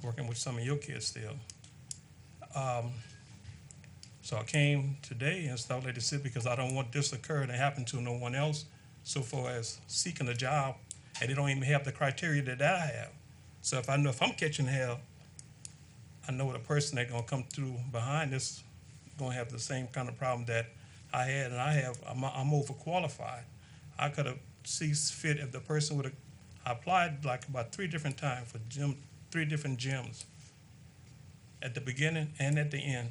working with some of your kids still. So I came today and stuff like this because I don't want this to occur to happen to no one else so far as seeking a job, and they don't even have the criteria that I have. So if I know if I'm catching hell, I know the person that's gonna come through behind this gonna have the same kind of problem that I had, and I'm overqualified. I could have seen fit if the person would have applied like about 3 different times for 3 different gyms at the beginning and at the end.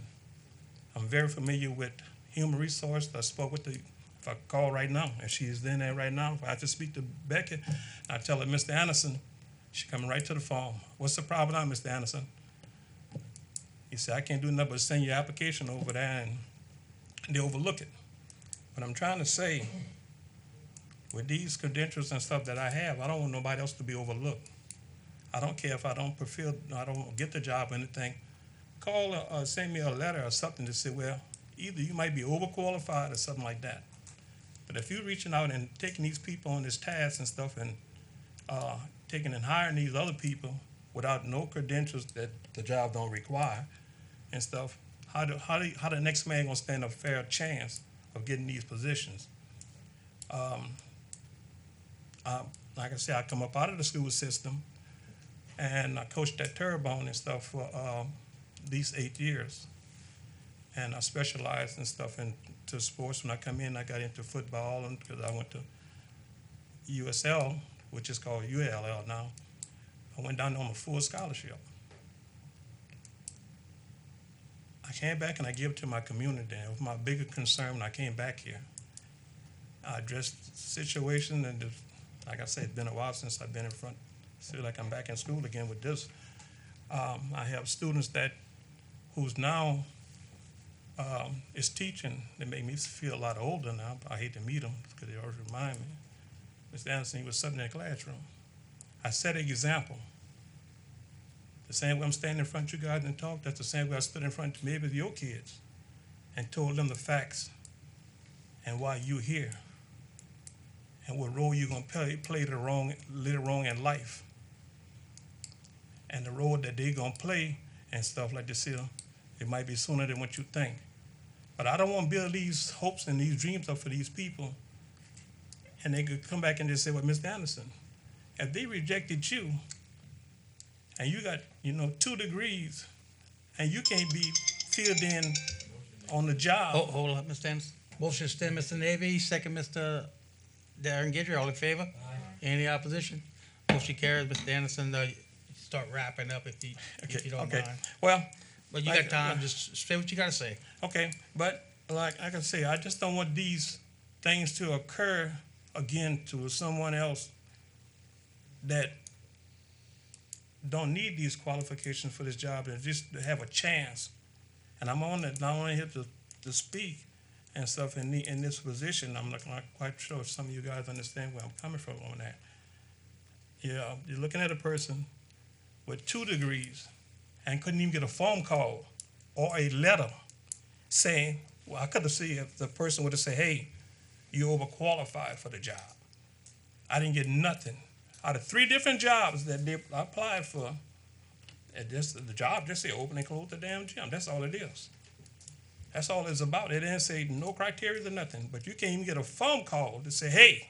I'm very familiar with human resource. I spoke with if I call right now, and she's in there right now, if I have to speak to Becky, I tell her, Mr. Anderson, she's coming right to the phone. What's the problem now, Mr. Anderson? He said, I can't do nothing but send your application over there, and they overlook it. But I'm trying to say, with these credentials and stuff that I have, I don't want nobody else to be overlooked. I don't care if I don't get the job or anything. call or send me a letter or something to say, well, either you might be overqualified or something like that. But if you're reaching out and taking these people on this task and stuff and taking and hiring these other people without no credentials that the job don't require and stuff, how the next man gonna stand a fair chance of getting these positions? Like I said, I come up out of the school system and I coached at Terrebonne and stuff for at least 8 years. And I specialized in stuff into sports. When I come in, I got into football and because I went to USL, which is called ULL now. I went down on a full scholarship. I came back and I gave it to my community. It was my bigger concern when I came back here. I addressed the situation and like I said, it's been a while since I've been in front. I feel like I'm back in school again with this. I have students who's now is teaching. They make me feel a lot older now. But I hate to meet them because they always remind me. Mr. Anderson, he was sitting in the classroom. I set an example. The same way I'm standing in front of you guys and talk, that's the same way I stood in front of maybe your kids and told them the facts and why you're here and what role you're going to play later wrong in life and the role that they're going to play and stuff like this here. It might be sooner than what you think. But I don't want to build these hopes and these dreams up for these people and they could come back and just say, well, Mr. Anderson, if they rejected you and you got, 2 degrees and you can't be filled in on the job. Oh, hold on, Mr. Anderson. Motion to extend, Mr. Navy, second, Mr. Darren Gidry, all in favor? Aye. Any opposition? Motion carries, Mr. Anderson, start wrapping up if you don't mind. Well, but you got time, just say what you gotta say. Okay, but like I can say, I just don't want these things to occur again to someone else that don't need these qualifications for this job and just to have a chance. And I'm on it, not only here to speak and stuff in this position. I'm not quite sure if some of you guys understand where I'm coming from on that. Yeah, you're looking at a person with 2 degrees and couldn't even get a phone call or a letter saying, well, I could have seen if the person would have said, hey, you're overqualified for the job. I didn't get nothing. Out of 3 different jobs that they applied for, the job just say open and close the damn gym. That's all it is. That's all it's about. It didn't say no criteria or nothing. But you can't even get a phone call to say, hey,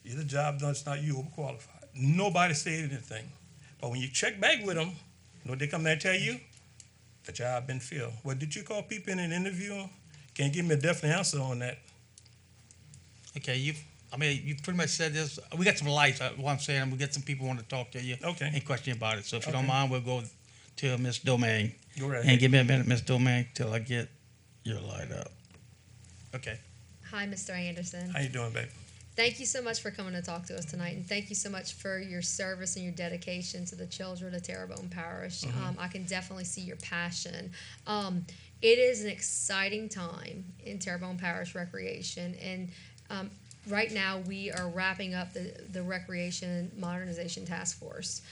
the job done, it's not you overqualified. Nobody said anything. But when you check back with them, they come there and tell you, the job been filled. Well, did you call people in an interview? Can't give me a definite answer on that. Okay, you pretty much said this. We got some lights. What I'm saying, we got some people want to talk to you. Okay. And question you about it. So if you don't mind, we'll go to Ms. Domingue. Go right And ahead. give me a minute, Ms. Domingue, till I get your light up. Okay. Hi, Mr. Anderson. How you doing, babe? Thank you so much for coming to talk to us tonight, and thank you so much for your service and your dedication to the children of Terrebonne Parish. I can definitely see your passion. It is an exciting time in Terrebonne Parish Recreation, and right now we are wrapping up the Recreation Modernization Task Force.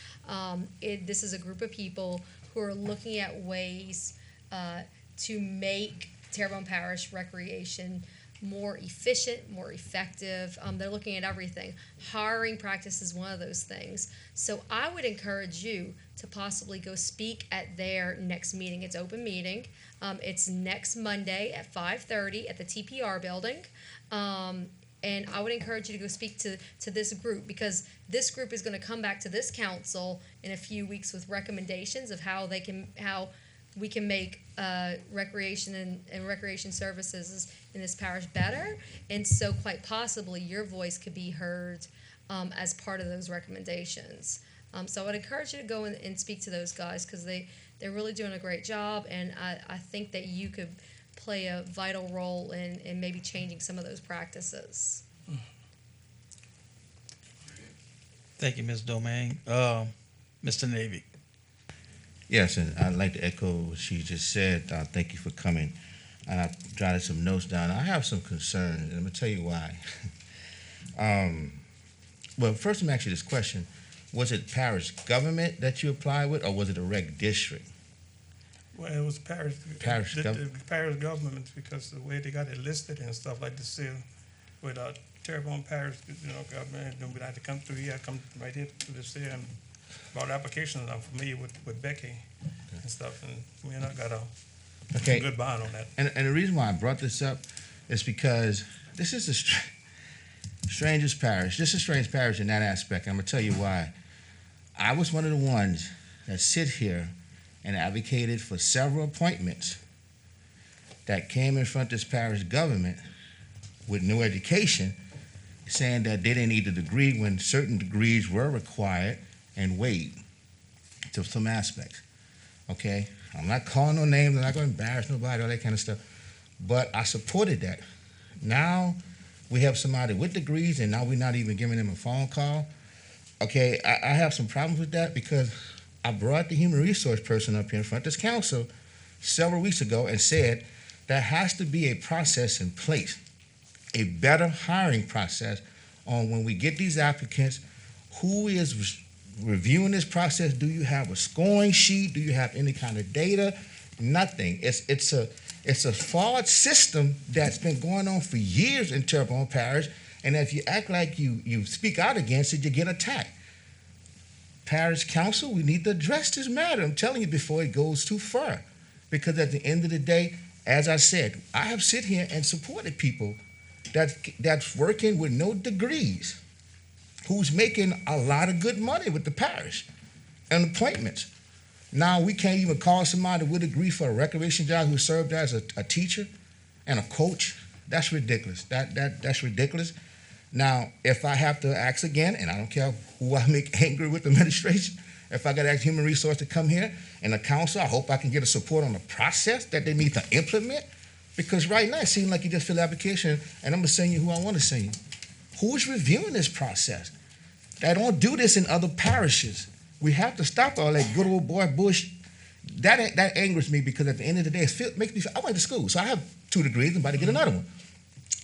This is a group of people who are looking at ways to make Terrebonne Parish Recreation more efficient, more effective. They're looking at everything. Hiring practice is one of those things. So I would encourage you to possibly go speak at their next meeting. It's open meeting. It's next Monday at 5:30 at the TPR building. And I would encourage you to go speak to this group, because this group is going to come back to this council in a few weeks with recommendations of how we can make recreation and recreation services in this parish better. And so quite possibly your voice could be heard as part of those recommendations. So I would encourage you to go and speak to those guys, because they're really doing a great job, and I think that you could play a vital role in maybe changing some of those practices. Thank you, Ms. Domingue. Mr. Navy. Yes, and I'd like to echo what she just said. Thank you for coming. And I jotted some notes down. I have some concerns, and I'm going to tell you why. Well, first let me ask you this question. Was it parish government that you applied with, or was it a rec district? Well, it was parish. Parish the government. parish government, because the way they got it listed and stuff like this here, with Terrebonne Parish, government, then we had to come through here, come right here to this here and brought applications. I'm familiar with Becky and stuff, and we not got a good bond on that. And the reason why I brought this up is because this is the strangest parish. This is a strange parish in that aspect. I'm gonna tell you why. I was one of the ones that sit here and advocated for several appointments that came in front of this parish government with no education, saying that they didn't need a degree when certain degrees were required and waived to some aspects. Okay? I'm not calling no names, I'm not gonna embarrass nobody, all that kind of stuff. But I supported that. Now we have somebody with degrees and now we're not even giving them a phone call. Okay, I have some problems with that because I brought the human resource person up here in front of this council several weeks ago and said there has to be a process in place, a better hiring process on when we get these applicants, who is reviewing this process. Do you have a scoring sheet? Do you have any kind of data? Nothing. It's a flawed system that's been going on for years in Terrebonne Parish, and if you act like you speak out against it, you get attacked. Parish Council, we need to address this matter. I'm telling you before it goes too far. Because at the end of the day, as I said, I have sit here and supported people that's working with no degrees, who's making a lot of good money with the parish and appointments. Now we can't even call somebody with a degree for a recreation job who served as a teacher and a coach. That's ridiculous. That's ridiculous. Now, if I have to ask again, and I don't care who I make angry with the administration, if I got to ask human resource to come here and the council, I hope I can get a support on the process that they need to implement. Because right now it seems like you just fill the application and I'm gonna send you who I want to send you. Who's reviewing this process? They don't do this in other parishes. We have to stop all that good old boy bush. That angers me because at the end of the day, it makes me feel, I went to school, so I have 2 degrees, I'm about to get another one.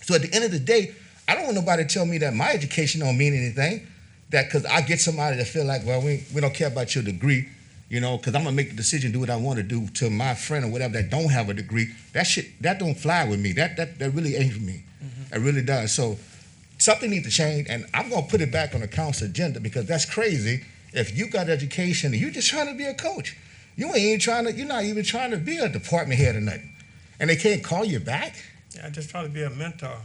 So at the end of the day, I don't want nobody to tell me that my education don't mean anything, that because I get somebody to feel like, well, we don't care about your degree, because I'm going to make the decision, do what I want to do to my friend or whatever that don't have a degree. That don't fly with me. That really angers me. Mm-hmm. It really does. So something needs to change, and I'm going to put it back on the council agenda because that's crazy. If you got education and you're just trying to be a coach, you're not even trying to be a department head or nothing, and they can't call you back. Yeah, I just try to be a mentor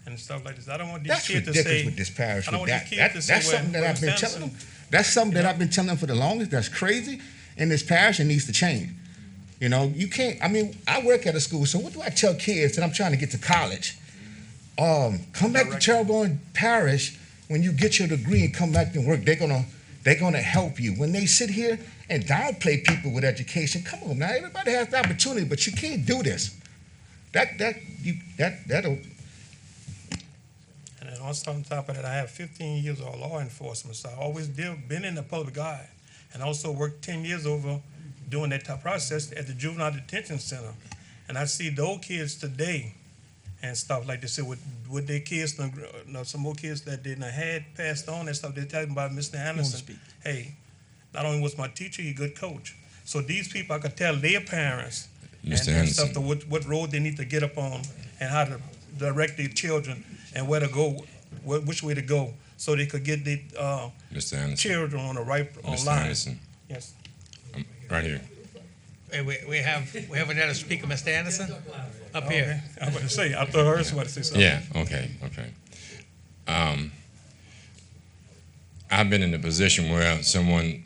and stuff like this. I don't want these That's kids to ridiculous say. with this parish. I don't want these kids to say. That's something that I've been telling them. That's something that I've been telling them for the longest. That's crazy. In this parish, it needs to change. You can't. I mean, I work at a school, so what do I tell kids that I'm trying to get to college? Come back to Terrebonne Parish when you get your degree and come back and work. They're gonna help you. When they sit here and downplay people with education, come on now. Everybody has the opportunity, but you can't do this. That'll. And then also on top of that, I have 15 years of law enforcement, so I always been in the public eye, and also worked 10 years over doing that type of process at the juvenile detention center. And I see those kids today and stuff like this with their kids, some more kids that didn't had passed on and stuff. They're talking about Mr. Anderson. Hey, not only was my teacher, he a good coach. So these people, I could tell their parents and stuff to what road they need to get up on and how to direct their children and where to go, which way to go, so they could get the children on the right line. Anderson. Yes. Right here. Hey, we have another speaker, Mr. Anderson, up here. Okay. I was going to say, I thought hers was to say something. Yeah. Okay. I've been in a position where someone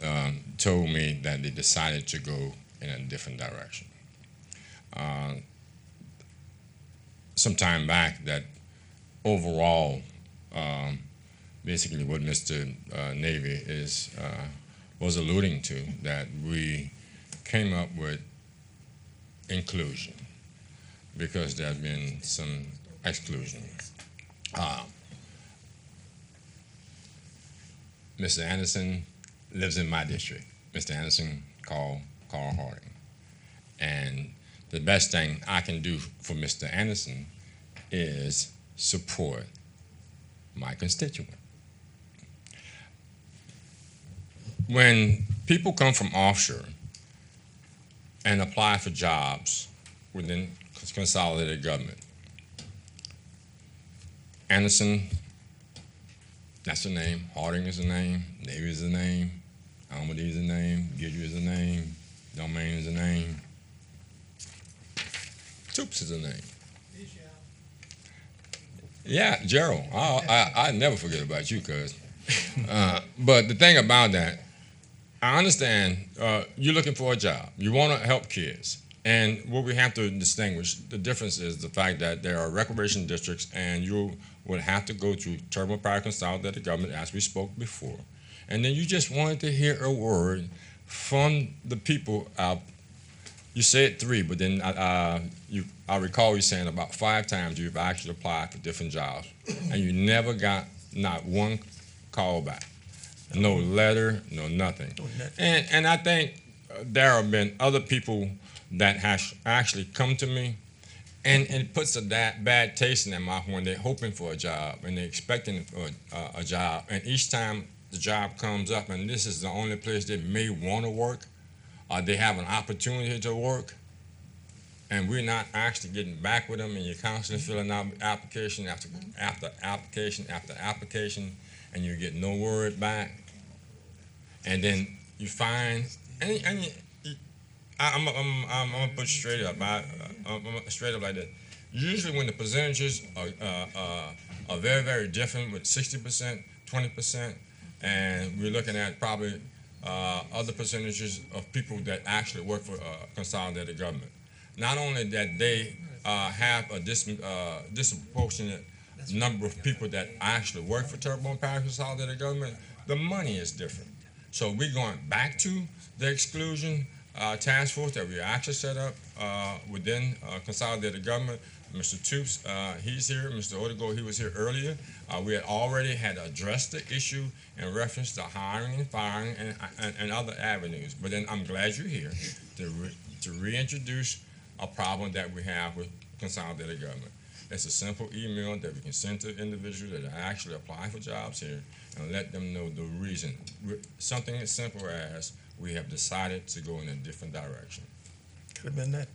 told me that they decided to go in a different direction. Some time back, that overall, basically what Mr. Navy was alluding to, that we came up with inclusion because there had been some exclusion. Mr. Anderson lives in my district. Mr. Anderson called Carl Harding. And the best thing I can do for Mr. Anderson is support my constituent. When people come from offshore, and apply for jobs within consolidated government. Anderson, that's the name. Harding is the name. Navy is the name. Almody is the name. Guidry is the name. Domain is the name. Toops is the name. Yeah, Gerald. I never forget about you, cuz. But the thing about that, I understand you're looking for a job. You want to help kids. And what we have to distinguish, the difference is the fact that there are recreation districts and you would have to go through Terrebonne Parish consolidated government, as we spoke before. And then you just wanted to hear a word from the people. You said 3, but then I recall you saying about 5 times you've actually applied for different jobs, and you never got not one call back, no letter, no nothing. And I think there have been other people that has actually come to me, and it puts a bad taste in their mouth when they're hoping for a job and they're expecting a job, and each time the job comes up and this is the only place they may want to work, or they have an opportunity to work, and we're not actually getting back with them, and you're constantly filling out application after application after application, and you get no word back, and then you find, I'm gonna put it straight up. I'm straight up like that. Usually, when the percentages are very, very different, with 60%, 20%, and we're looking at probably other percentages of people that actually work for consolidated government. Not only that they have a disproportionate number of people that actually work for Terrebonne Parish consolidated government, the money is different. So we're going back to the exclusion task force that we actually set up within consolidated government. Mr. Toops, he's here. Mr. Odegaard, he was here earlier. We had already addressed the issue in reference to hiring and firing and other avenues. But then I'm glad you're here to reintroduce a problem that we have with consolidated government. It's a simple email that we can send to individuals that are actually applying for jobs here and let them know the reason. Something as simple as we have decided to go in a different direction. Could have been that.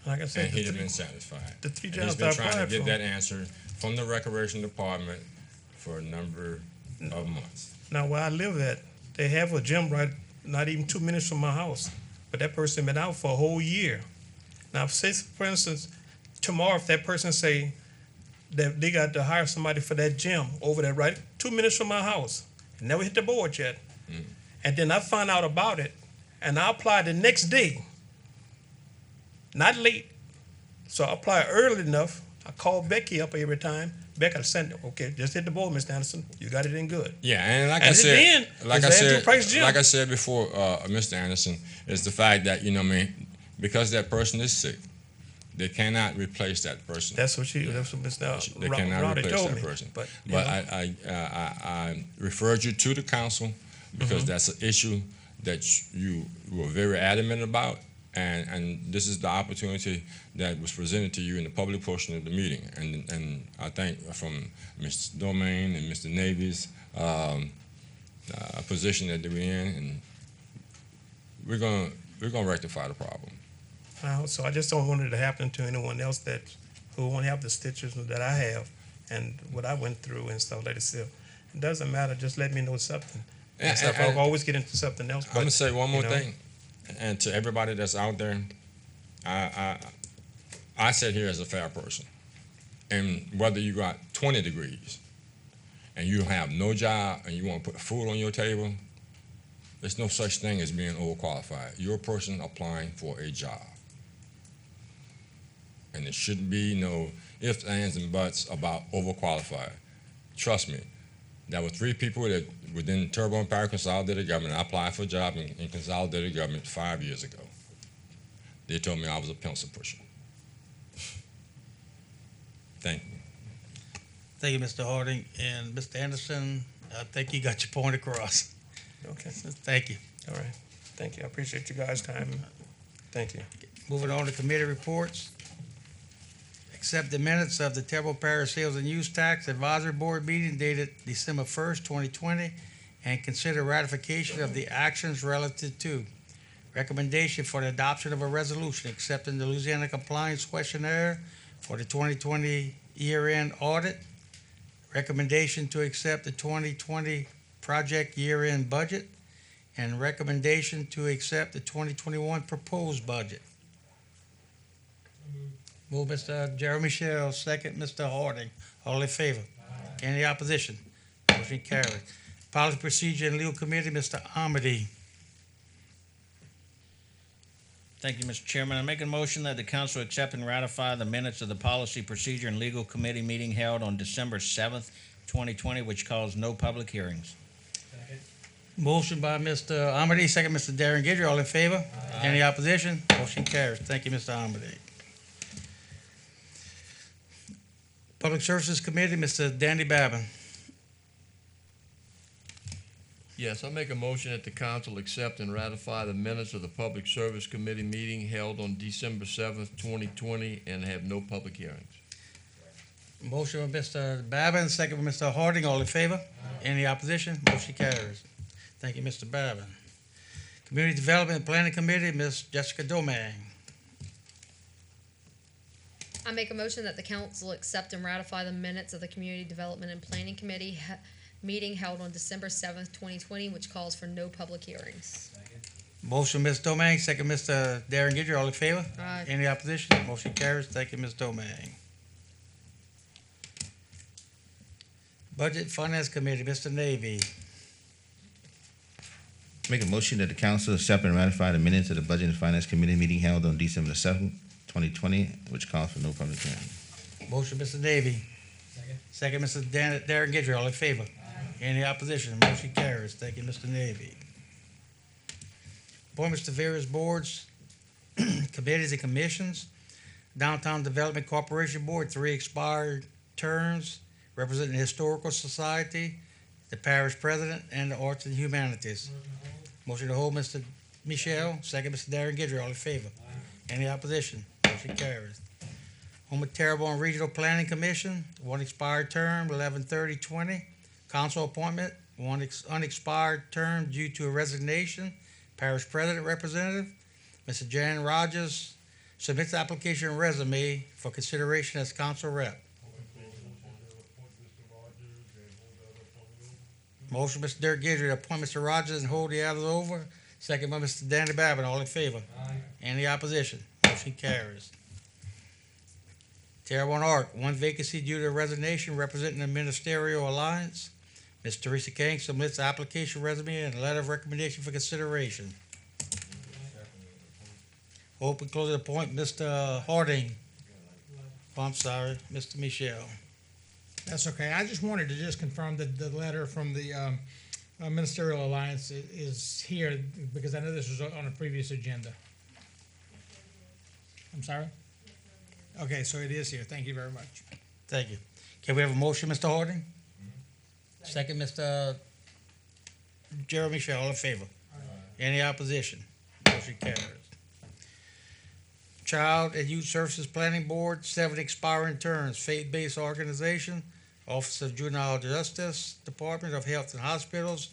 Like I said, and he'd have been satisfied. The 3 and jobs he's been I trying to applied get for. that answer from the Recreation Department for a number of months. Now, where I live at, they have a gym right not even 2 minutes from my house, but that person been out for a whole year. Now, say, for instance, tomorrow if that person say that they got to hire somebody for that gym over there right 2 minutes from my house, never hit the board yet, and then I find out about it, and I apply the next day, not late. So I apply early enough. I call Becky up every time. Becky send it. Okay, just hit the board, Mr. Anderson. You got it in good. Yeah, and like I said before, Mr. Anderson, is the fact that because that person is sick, they cannot replace that person. That's what Mr. They cannot replace told that me. person. But I referred you to the council because that's an issue that you were very adamant about. And this is the opportunity that was presented to you in the public portion of the meeting. And I think from Mr. Domain and Mr. Navy's position that we're in, and we're gonna rectify the problem. So I just don't want it to happen to anyone else who won't have the stitches that I have and what I went through and stuff like this. It doesn't matter. Just let me know something. I'll always get into something else. I'm gonna say one more thing. And to everybody that's out there, I sit here as a fair person. And whether you got 20 degrees and you have no job and you want to put food on your table, there's no such thing as being overqualified. You're a person applying for a job. And there shouldn't be no ifs, ands, and buts about overqualified. Trust me, there were 3 people that within Terrebonne Parish consolidated government. I applied for a job in consolidated government 5 years ago. They told me I was a pencil pusher. Thank you. Thank you, Mr. Harding. And Mr. Anderson, I think you got your point across. Okay. Thank you. All right. Thank you. I appreciate you guys' time. Thank you. Moving on to committee reports. Accept the minutes of the Terrebonne Parish Sales and Use Tax Advisory Board meeting dated December 1st, 2020, and consider ratification of the actions relative to Recommendation for the adoption of a resolution accepting the Louisiana Compliance Questionnaire for the 2020 year-end audit. Recommendation to accept the 2020 project year-end budget. And recommendation to accept the 2021 proposed budget. Move Mr. Jeremy Shell, second Mr. Harding. All in favor? Any opposition? Motion carried. Policy Procedure and Legal Committee, Mr. Amity. Thank you, Mr. Chairman. I make a motion that the council accept and ratify the minutes of the Policy, Procedure, and Legal Committee meeting held on December 7th, 2020, which caused no public hearings. Motion by Mr. Amity, second Mr. Darren Gidry. All in favor? Any opposition? Motion carries. Thank you, Mr. Amity. Public Services Committee, Mr. Danny Babin. Yes, I make a motion that the council accept and ratify the minutes of the Public Service Committee meeting held on December 7th, 2020, and have no public hearings. Motion by Mr. Babin, second by Mr. Harding. All in favor? Any opposition? Motion carries. Thank you, Mr. Babin. Community Development and Planning Committee, Ms. Jessica Domang. I make a motion that the council accept and ratify the minutes of the Community Development and Planning Committee meeting held on December 7th, 2020, which calls for no public hearings. Motion, Ms. Domang, second Mr. Darren Gidry. All in favor? Aye. Any opposition? Motion carries. Thank you, Ms. Domang. Budget Finance Committee, Mr. Navy. Make a motion that the council accept and ratify the minutes of the Budget and Finance Committee meeting held on December 7th, 2020, which calls for no public hearing. Motion, Mr. Navy. Second, Mr. Darren Gidry. All in favor? Any opposition? Motion carries. Thank you, Mr. Navy. Appointments to various boards, committees, and commissions. Downtown Development Corporation Board, 3 expired terms, representing the Historical Society, the Parish President, and the Arts and Humanities. Motion to hold, Mr. Michelle. Second, Mr. Darren Gidry. All in favor? Any opposition? Motion carries. Home of Terrebonne Regional Planning Commission, 1 expired term, 11/30/20. Council appointment, 1 unexpired term due to a resignation. Parish President Representative, Mr. Jan Rogers, submits the application and resume for consideration as council rep. Motion, Mr. Dirk Gidry, to appoint Mr. Rogers and hold the others over. Second by Mr. Danny Babbitt. All in favor? Any opposition? Motion carries. Terrebonne Arc, 1 vacancy due to resignation, representing the Ministerial Alliance. Ms. Teresa King submits the application, resume, and a letter of recommendation for consideration. Open, close the appoint, Mr. Harding. Oh, I'm sorry, Mr. Michelle. That's okay. I just wanted to just confirm that the letter from the Ministerial Alliance is here, because I know this was on a previous agenda. I'm sorry? Okay, so it is here. Thank you very much. Thank you. Can we have a motion, Mr. Harding? Second, Mr. Jeremy Shaw. All in favor? Any opposition? Motion carries. Child and Youth Services Planning Board, 7 expiring terms, faith-based organization, Office of Juvenile Justice, Department of Health and Hospitals,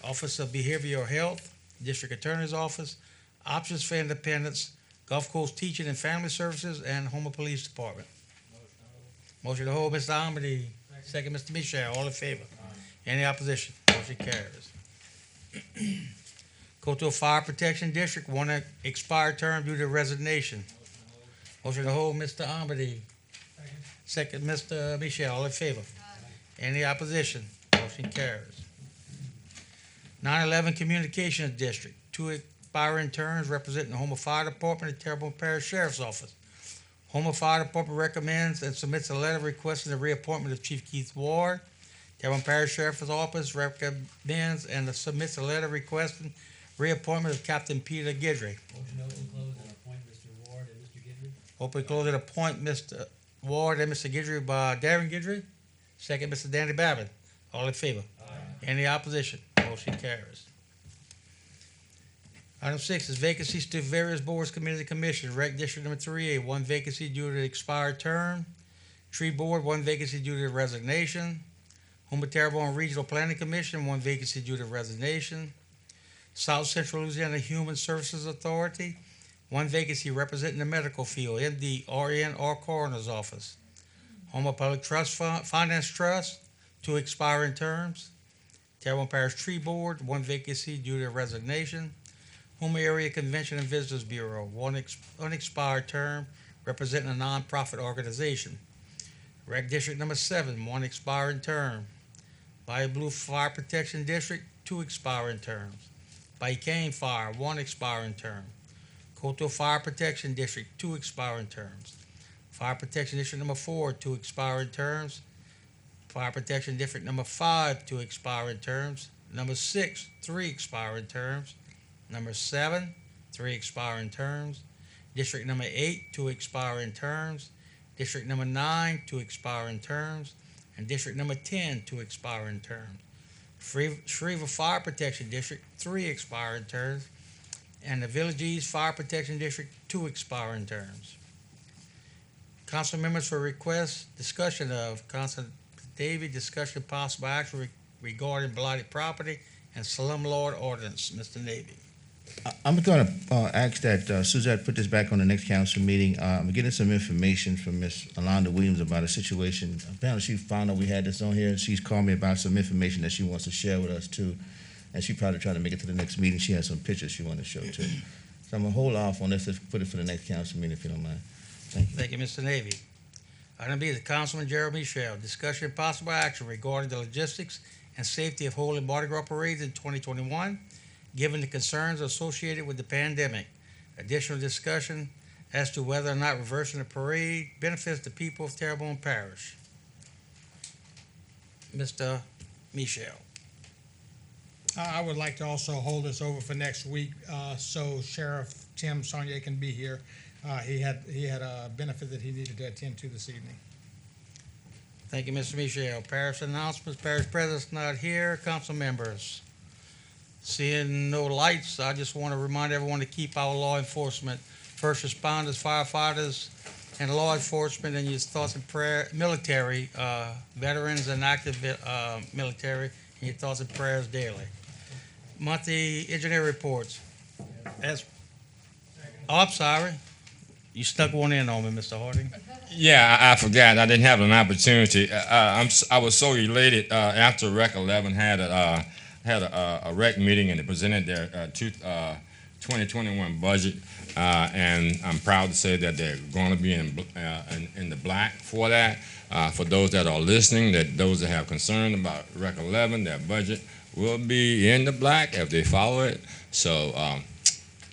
Office of Behavioral Health, District Attorney's Office, Options for Independence, Gulf Coast Teaching and Family Services, and Homer Police Department. Motion to hold, Mr. Amity. Second, Mr. Michelle. All in favor? Any opposition? Motion carries. Coastal Fire Protection District, 1 expired term due to resignation. Motion to hold, Mr. Amity. Second, Mr. Michelle. All in favor? Any opposition? Motion carries. 9/11 Communications District, 2 expiring terms, representing the Homer Fire Department and Terrebonne Parish Sheriff's Office. Homer Fire Department recommends and submits a letter requesting the reappointment of Chief Keith Ward. Terrebonne Parish Sheriff's Office recommends and submits a letter requesting reappointment of Captain Peter Gidry. Motion to open, close, and appoint Mr. Ward and Mr. Gidry. Open, close, and appoint Mr. Ward and Mr. Gidry by Darren Gidry. Second, Mr. Danny Babbitt. All in favor? Any opposition? Motion carries. Item 6 is vacancies to various boards, committees, and commissions. Rec District number 3A, 1 vacancy due to the expired term. Tree Board, 1 vacancy due to resignation. Homer Terrebonne Regional Planning Commission, 1 vacancy due to resignation. South Central Louisiana Human Services Authority, 1 vacancy representing the medical field, MD, RN, or coroner's office. Home Public Trust Finance Trust, 2 expiring terms. Terrebonne Parish Tree Board, 1 vacancy due to resignation. Home Area Convention and Visitors Bureau, 1 unexpired term representing a nonprofit organization. Rec District number 7, 1 expiring term. Bayou Blue Fire Protection District, 2 expiring terms. Bayou Cane Fire, 1 expiring term. Coastal Fire Protection District, 2 expiring terms. Fire Protection District number 4, 2 expiring terms. Fire Protection District number 5, 2 expiring terms. Number 6, 3 expiring terms. Number 7, 3 expiring terms. District number 8, 2 expiring terms. District number 9, 2 expiring terms. And District number 10, 2 expiring terms. Shreveport Fire Protection District, 3 expiring terms. And the Village East Fire Protection District, 2 expiring terms. Council members for request, discussion of Council Davey, discussion possible action regarding blighted property and slumlord ordinance. Mr. Navy. I'm going to ask that Suzette put this back on the next council meeting. I'm getting some information from Miss Alonda Williams about a situation. Apparently, she found out we had this on here, and she's called me about some information that she wants to share with us too. And she probably try to make it to the next meeting. She has some pictures she wants to show too. So I'm gonna hold off on this. Let's put it for the next council meeting if you don't mind. Thank you. Thank you, Mr. Navy. Item B, the Councilman Gerald Michelle. Discussion and possible action regarding the logistics and safety of holding Mardi Gras parades in 2021, given the concerns associated with the pandemic. Additional discussion as to whether or not reversing the parade benefits the people of Terrebonne Parish. Mr. Michelle. I would like to also hold this over for next week, so Sheriff Tim Saunier can be here. He had a benefit that he needed to attend to this evening. Thank you, Mr. Michelle. Parish announcements, parish president's not here. Council members. Seeing no lights, I just want to remind everyone to keep our law enforcement, first responders, firefighters, and law enforcement in your thoughts and prayer, military, veterans and active military, in your thoughts and prayers daily. Monthly engineer reports. I'm sorry. You stuck one in on me, Mr. Harding. Yeah, I forgot. I didn't have an opportunity. I was so elated after Rec 11 had a rec meeting and they presented their 2021 budget, and I'm proud to say that they're going to be in the black for that. For those that are listening, those that have concern about Rec 11, their budget will be in the black if they follow it. So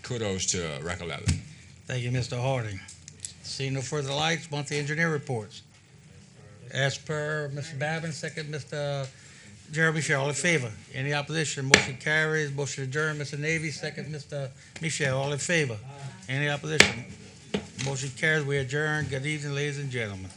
kudos to Rec 11. Thank you, Mr. Harding. Seeing no further lights, monthly engineer reports. As per Mr. Babin, second Mr. Jeremy Michelle, all in favor? Any opposition? Motion carries. Motion adjourned. Mr. Navy, second Mr. Michelle, all in favor? Any opposition? Motion carries. We adjourn. Good evening, ladies and gentlemen.